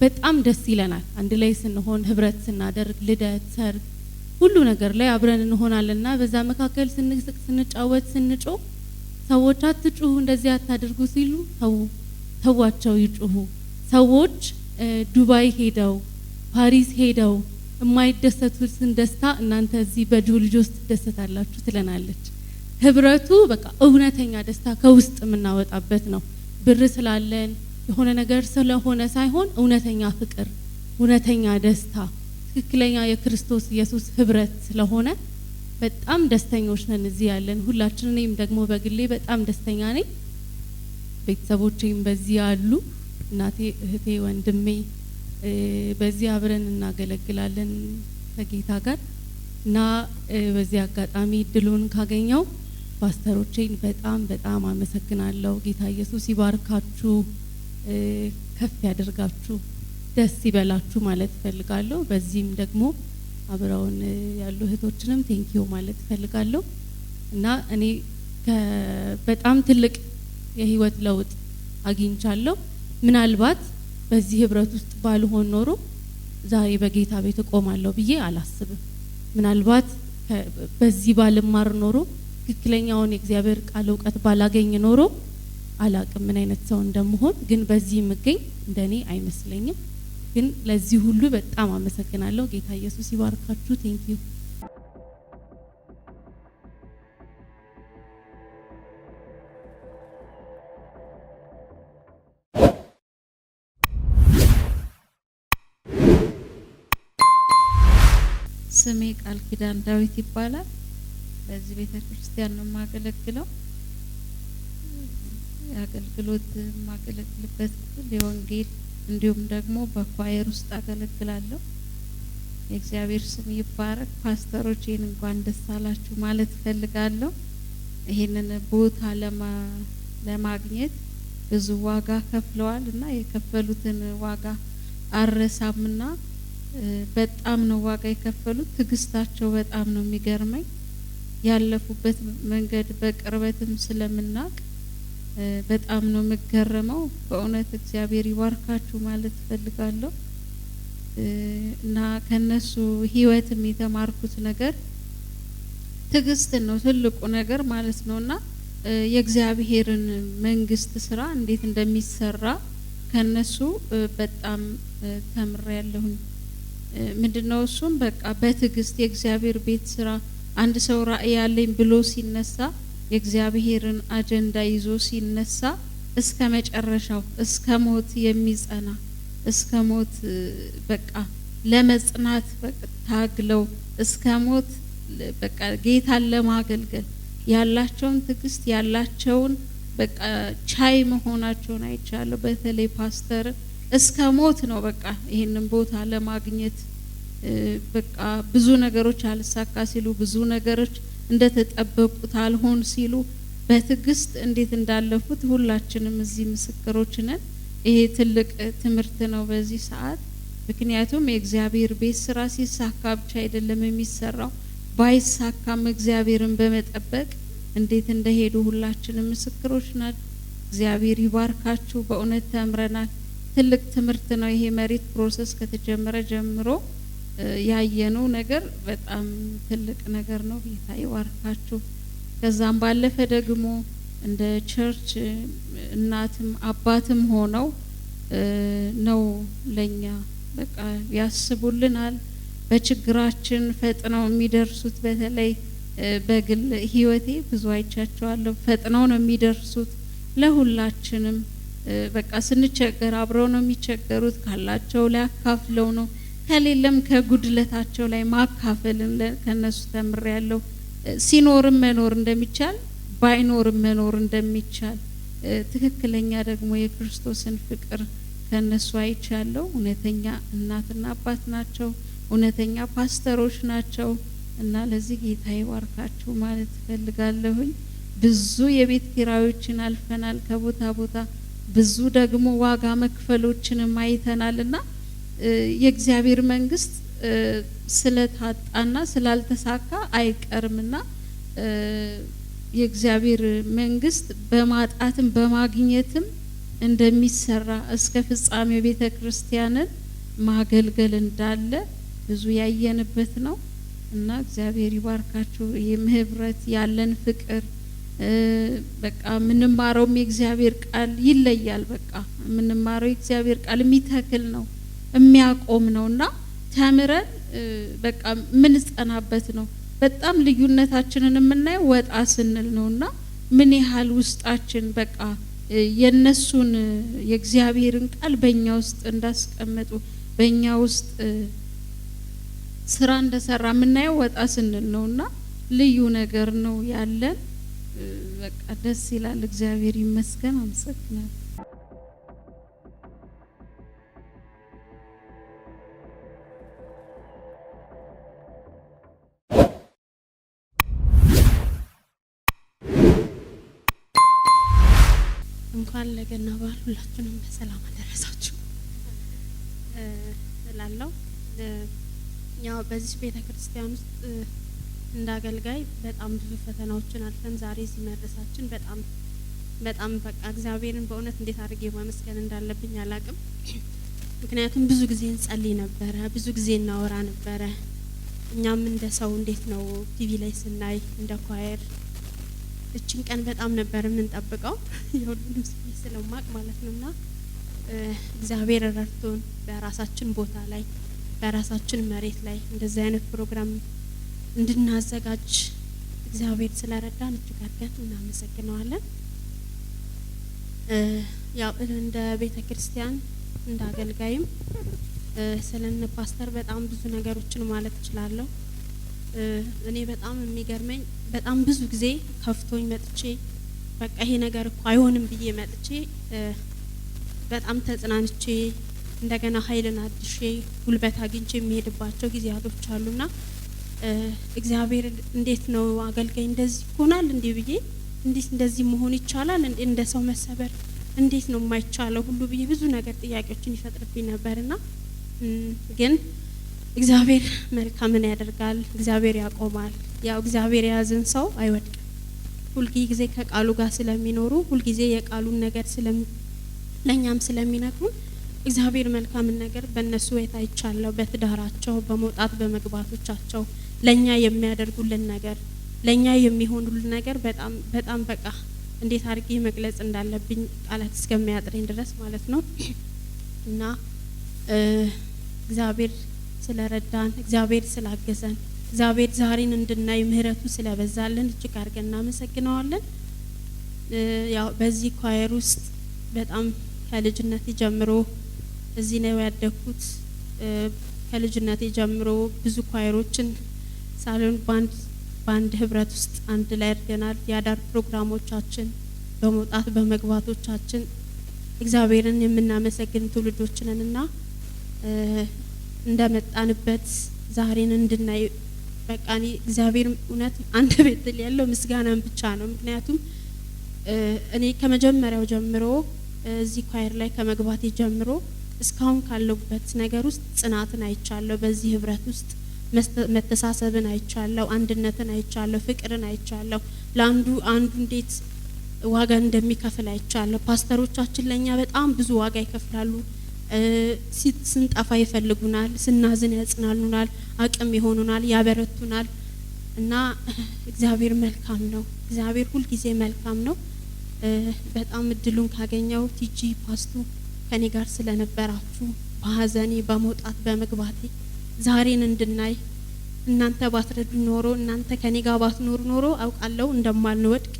በጣም ደስ ይለናል አንድ ላይ ስንሆን ህብረት ስናደርግ ልደት ሰርግ ሁሉ ነገር ላይ አብረን እንሆናለንና በዛ መካከል ስንስቅ ስንጫወት ስንጮ ሰዎች አትጩሁ እንደዚህ አታድርጉ ሲሉ ተዋቸው ይጩሁ ሰዎች ዱባይ ሄደው ፓሪስ ሄደው የማይደሰቱትን ደስታ እናንተ እዚህ በጆልጆ ውስጥ ትደሰታላችሁ ትለናለች ህብረቱ በቃ እውነተኛ ደስታ ከውስጥ የምናወጣበት ነው ብር ስላለን የሆነ ነገር ስለሆነ ሳይሆን እውነተኛ ፍቅር እውነተኛ ደስታ ትክክለኛ የክርስቶስ ኢየሱስ ህብረት ስለሆነ በጣም ደስተኞች ነን እዚህ ያለን ሁላችን እኔም ደግሞ በግሌ በጣም ደስተኛ ነኝ ቤተሰቦቼም በዚህ ያሉ እናቴ እህቴ ወንድሜ በዚህ አብረን እናገለግላለን ከጌታ ጋር እና በዚህ አጋጣሚ ድሉን ካገኘው ፓስተሮቼን በጣም አመሰግናለሁ ጌታ ኢየሱስ ይባርካችሁ ከፍ ያደርጋችሁ ደስ ይበላችሁ ማለት ፈልጋለሁ በዚህም ደግሞ አብረውን ያሉ እህቶችንም ቴንኪዩ ማለት ፈልጋለሁ እና እኔ በጣም ትልቅ የህይወት ለውጥ አግኝቻለሁ ምናልባት በዚህ ህብረት ውስጥ ባልሆን ኖሮ ዛሬ በጌታ ቤት እቆማለሁ ብዬ አላስብም። ምናልባት በዚህ ባልማር ኖሮ ትክክለኛውን የእግዚአብሔር ቃል እውቀት ባላገኝ ኖሮ አላቅም ምን አይነት ሰው እንደምሆን። ግን በዚህ ምገኝ እንደኔ አይመስለኝም። ግን ለዚህ ሁሉ በጣም አመሰግናለሁ። ጌታ ኢየሱስ ይባርካችሁ። ቴንኪዩ። ስሜ ቃል ኪዳን ዳዊት ይባላል። በዚህ ቤተክርስቲያን ነው የማገለግለው። የአገልግሎት የማገለግልበት የወንጌል እንዲሁም ደግሞ በኳየር ውስጥ አገለግላለሁ። የእግዚአብሔር ስም ይባረክ። ፓስተሮቼን እንኳን ደስ አላችሁ ማለት ፈልጋለሁ። ይሄንን ቦታ ለማግኘት ብዙ ዋጋ ከፍለዋል እና የከፈሉትን ዋጋ አረሳምና በጣም ነው ዋጋ የከፈሉት። ትግስታቸው በጣም ነው የሚገርመኝ። ያለፉበት መንገድ በቅርበትም ስለምናቅ በጣም ነው የምገረመው። በእውነት እግዚአብሔር ይባርካችሁ ማለት ፈልጋለሁ እና ከነሱ ህይወትም የተማርኩት ነገር ትግስትን ነው ትልቁ ነገር ማለት ነውና የእግዚአብሔርን መንግስት ስራ እንዴት እንደሚሰራ ከነሱ በጣም ተምሬያለሁኝ። ምንድነው እሱም በቃ በትግስት የእግዚአብሔር ቤት ስራ አንድ ሰው ራእይ ያለኝ ብሎ ሲነሳ የእግዚአብሔርን አጀንዳ ይዞ ሲነሳ እስከ መጨረሻው እስከ ሞት የሚጸና እስከ ሞት በቃ ለመጽናት በቃ ታግለው እስከ ሞት በቃ ጌታን ለማገልገል ያላቸውን ትግስት ያላቸውን በቃ ቻይ መሆናቸውን አይቻለሁ። በተለይ ፓስተር እስከ ሞት ነው በቃ ይሄንን ቦታ ለማግኘት በቃ ብዙ ነገሮች አልሳካ ሲሉ ብዙ ነገሮች እንደተጠበቁት አልሆን ሲሉ በትግስት እንዴት እንዳለፉት ሁላችንም እዚህ ምስክሮች ነን። ይሄ ትልቅ ትምህርት ነው በዚህ ሰዓት። ምክንያቱም የእግዚአብሔር ቤት ስራ ሲሳካ ብቻ አይደለም የሚሰራው፣ ባይሳካም እግዚአብሔርን በመጠበቅ እንዴት እንደሄዱ ሁላችንም ምስክሮች ናት። እግዚአብሔር ይባርካችሁ። በእውነት ተምረናል። ትልቅ ትምህርት ነው ይሄ። መሬት ፕሮሰስ ከተጀመረ ጀምሮ ያየነው ነገር በጣም ትልቅ ነገር ነው። ጌታ ይባርካችሁ። ከዛም ባለፈ ደግሞ እንደ ቸርች እናትም አባትም ሆነው ነው ለኛ በቃ ያስቡልናል። በችግራችን ፈጥነው የሚደርሱት በተለይ በግል ህይወቴ ብዙ አይቻቸዋለሁ። ፈጥነው ነው የሚደርሱት ለሁላችንም። በቃ ስንቸገር አብረው ነው የሚቸገሩት። ካላቸው ላይ አካፍለው ነው፣ ከሌለም ከጉድለታቸው ላይ ማካፈልን ከነሱ ተምሬያለሁ። ሲኖርም መኖር እንደሚቻል ባይኖርም መኖር እንደሚቻል ትክክለኛ ደግሞ የክርስቶስን ፍቅር ከነሱ አይቻለሁ። እውነተኛ እናትና አባት ናቸው። እውነተኛ ፓስተሮች ናቸው እና ለዚህ ጌታ ይባርካችሁ ማለት ፈልጋለሁኝ። ብዙ የቤት ኪራዮችን አልፈናል ከቦታ ቦታ፣ ብዙ ደግሞ ዋጋ መክፈሎችንም አይተናልና የእግዚአብሔር መንግስት ስለታጣና ስላልተሳካ አይቀርምና የእግዚአብሔር መንግስት በማጣትም በማግኘትም እንደሚሰራ እስከ ፍጻሜ ቤተክርስቲያንን ማገልገል እንዳለ ብዙ ያየንበት ነው እና እግዚአብሔር ይባርካችሁ። የምህረት ያለን ፍቅር በቃ ምንማረው የእግዚአብሔር ቃል ይለያል። በቃ ምንማረው የእግዚአብሔር ቃል የሚተክል ነው የሚያቆም ነውና ተምረን በቃ ምን ጸናበት ነው። በጣም ልዩነታችንን የምናየው ወጣ ስንል ነውና ምን ያህል ውስጣችን በቃ የነሱን የእግዚአብሔርን ቃል በእኛ ውስጥ እንዳስቀመጡ በእኛ ውስጥ ስራ እንደሰራ የምናየው ወጣ ስንል ነውና ልዩ ነገር ነው ያለን። በቃ ደስ ይላል። እግዚአብሔር ይመስገን። አመሰግናለሁ። እንኳን ለገና በዓል ሁላችንም በሰላም አደረሳችሁ እላለሁ። ያው በዚህ ቤተክርስቲያን ውስጥ እንዳገልጋይ በጣም ብዙ ፈተናዎችን አልፈን ዛሬ እዚህ መድረሳችን በጣም በቃ እግዚአብሔርን በእውነት እንዴት አድርጌ ማመስገን እንዳለብኝ አላቅም። ምክንያቱም ብዙ ጊዜ እንጸልይ ነበረ፣ ብዙ ጊዜ እናወራ ነበረ። እኛም እንደ ሰው እንዴት ነው ቲቪ ላይ ስናይ እንደ ኳየር እችን ቀን በጣም ነበር የምንጠብቀው የሁሉም ስለማቅ ማለት ነውና እግዚአብሔር ረድቶን በራሳችን ቦታ ላይ በራሳችን መሬት ላይ እንደዚህ አይነት ፕሮግራም እንድናዘጋጅ እግዚአብሔር ስለረዳን እጅግ አድርገን እናመሰግናለን። ያው እንደ ቤተክርስቲያን እንደ አገልጋይም ስለነ ፓስተር በጣም ብዙ ነገሮችን ማለት እችላለሁ። እኔ በጣም የሚገርመኝ በጣም ብዙ ጊዜ ከፍቶኝ መጥቼ በቃ ይሄ ነገር እኮ አይሆንም ብዬ መጥቼ በጣም ተጽናንቼ እንደገና ኃይልን አድሼ ጉልበት አግኝቼ የሚሄድባቸው ጊዜያቶች አሉና እግዚአብሔር እንዴት ነው አገልጋይ እንደዚህ ይሆናል እንዴ ብዬ እንዴት እንደዚህ መሆን ይቻላል እንደ ሰው መሰበር እንዴት ነው የማይቻለው ሁሉ ብዬ ብዙ ነገር ጥያቄዎችን ይፈጥርብኝ ነበርና ግን እግዚአብሔር መልካምን ያደርጋል፣ እግዚአብሔር ያቆማል። ያው እግዚአብሔር የያዘን ሰው አይወድቅም። ሁሉ ጊዜ ከቃሉ ጋር ስለሚኖሩ ሁሉ ጊዜ የቃሉን ነገር ለኛም ስለሚነግሩን እግዚአብሔር መልካምን ነገር በእነሱ ህይወት አይቻለሁ። በትዳራቸው በመውጣት በመግባቶቻቸው ለኛ የሚያደርጉልን ነገር ለኛ የሚሆኑልን ነገር በጣም በጣም በቃ እንዴት አድርጌ መግለጽ እንዳለብኝ ቃላት እስከሚያጥረኝ ድረስ ማለት ነው። እና እግዚአብሔር ስለረዳን እግዚአብሔር ስላገዘን እግዚአብሔር ዛሬን እንድናይ ምህረቱ ስለበዛልን እጅግ አድርገን እናመሰግነዋለን። ያው በዚህ ኳየር ውስጥ በጣም ከልጅነቴ ጀምሮ እዚህ ነው ያደግኩት። ከልጅነቴ ጀምሮ ብዙ ኳየሮችን ሳሎን ባንድ ህብረት ውስጥ አንድ ላይ አድርገናል። ያዳር ፕሮግራሞቻችን በመውጣት በመግባቶቻችን እግዚአብሔርን የምናመሰግን ትውልዶችንና እንደመጣንበት ዛሬን እንድናይ በቃኒ እግዚአብሔር እውነት አንድ ቤት ያለው ምስጋናን ብቻ ነው። ምክንያቱም እኔ ከመጀመሪያው ጀምሮ እዚህ ኳየር ላይ ከመግባቴ ጀምሮ እስካሁን ካለውበት ነገር ውስጥ ጽናትን አይቻለሁ። በዚህ ህብረት ውስጥ መተሳሰብን አይቻለሁ፣ አንድነትን አይቻለሁ፣ ፍቅርን አይቻለሁ። ለአንዱ እንዴት ዋጋ እንደሚከፍል አይቻለሁ። ፓስተሮቻችን ለኛ በጣም ብዙ ዋጋ ይከፍላሉ። ስንጠፋ ይፈልጉናል፣ ስናዝን ያጽናኑናል፣ አቅም ይሆኑናል፣ ያበረቱናል። እና እግዚአብሔር መልካም ነው። እግዚአብሔር ሁሉ ጊዜ መልካም ነው። በጣም እድሉን ካገኘው ቲጂ ፓስቱ ከኔ ጋር ስለነበራችሁ በሀዘኔ በመውጣት በመግባቴ ዛሬን እንድናይ እናንተ ባትረዱ ኖሮ እናንተ ከኔ ጋር ባትኖር ኖሮ አውቃለሁ እንደማልወድቅ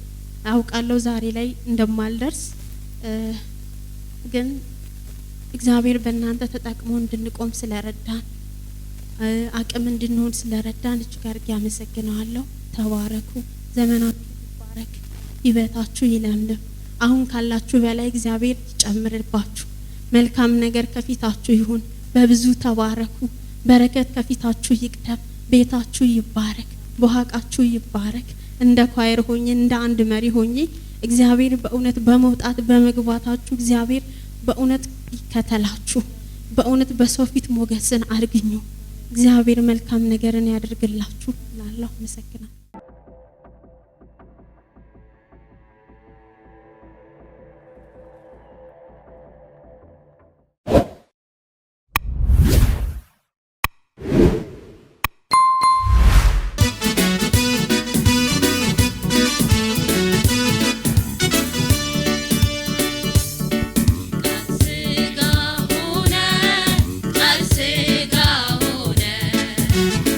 አውቃለሁ ዛሬ ላይ እንደማልደርስ ግን እግዚአብሔር በእናንተ ተጠቅሞ እንድንቆም ስለረዳን አቅም እንድንሆን ስለረዳን እጅግ አድርጌ አመሰግናለሁ። ተባረኩ። ዘመናችሁ ይባረክ፣ ህይወታችሁ ይለምልም። አሁን ካላችሁ በላይ እግዚአብሔር ይጨምርባችሁ። መልካም ነገር ከፊታችሁ ይሁን። በብዙ ተባረኩ። በረከት ከፊታችሁ ይቅደም። ቤታችሁ ይባረክ፣ በኋቃችሁ ይባረክ። እንደ ኳየር ሆኜ እንደ አንድ መሪ ሆኜ እግዚአብሔር በእውነት በመውጣት በመግባታችሁ እግዚአብሔር በእውነት ይከተላችሁ። በእውነት በሰው ፊት ሞገስን አርግኙ። እግዚአብሔር መልካም ነገርን ያደርግላችሁ። ላላህ መሰግናለሁ።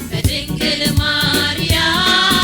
በድንግል ማርያም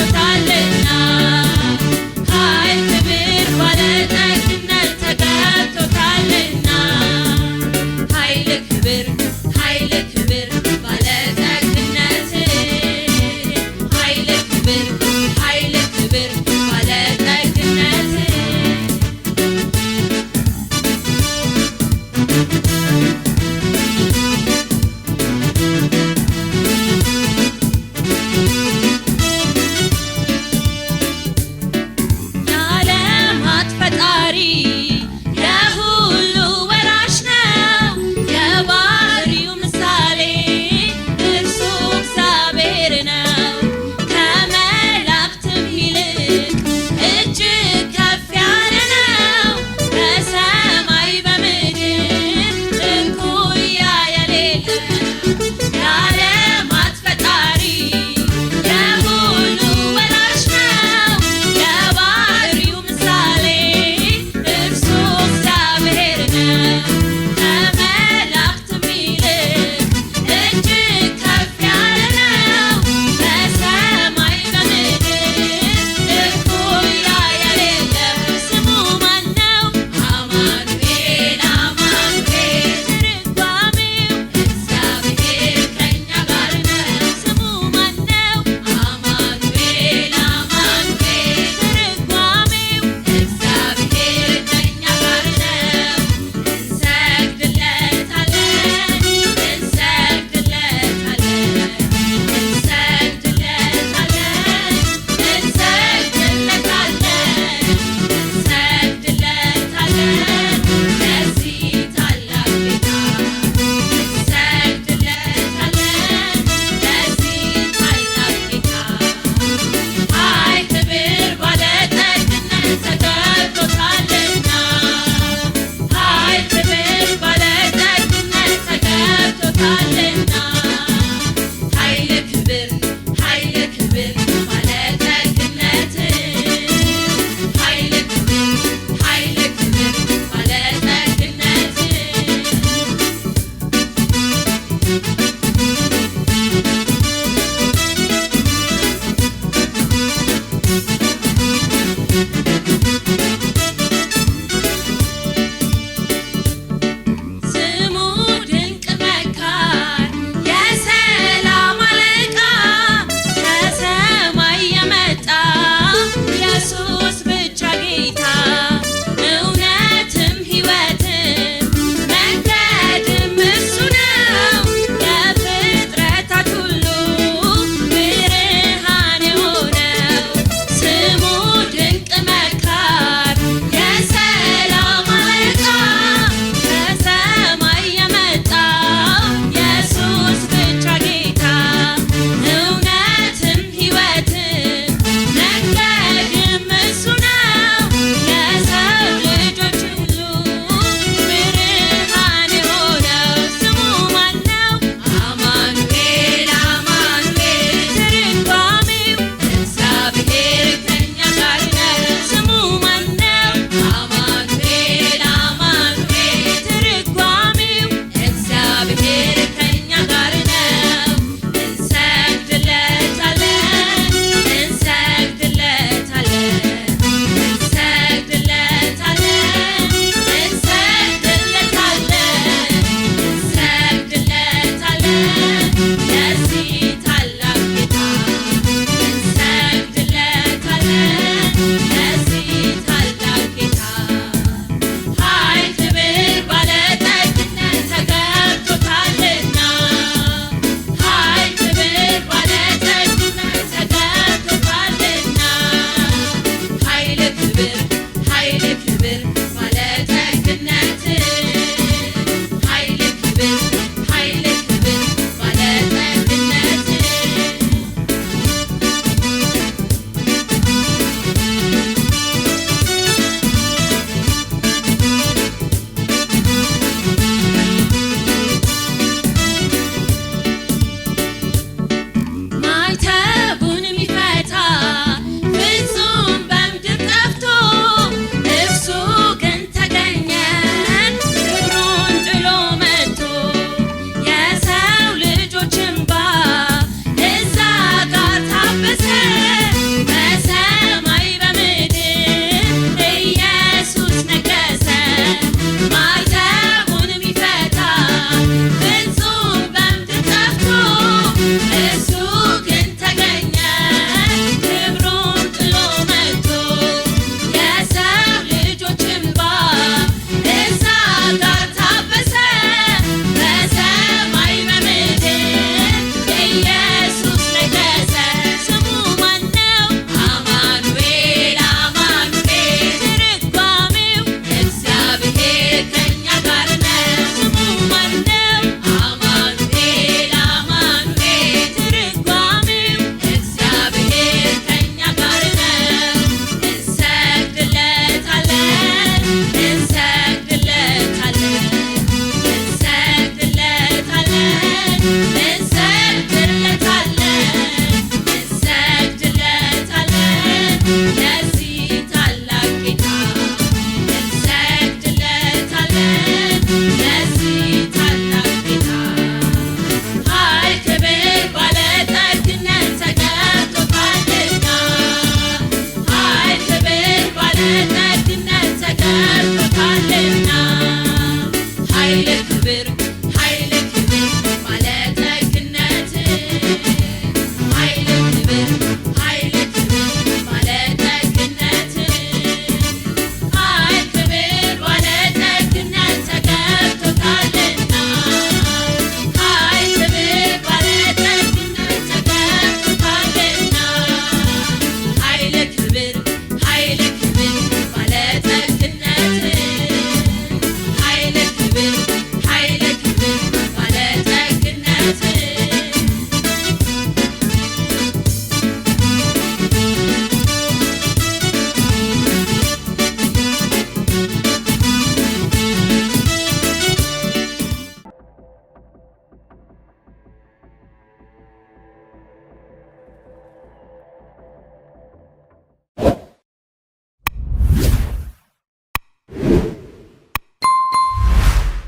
ተገብቶታልና ኃይል ክብር ባለጠግነት ተገብቶታልና ኃይል ክብር ባለጠግነት ኃይል ክብር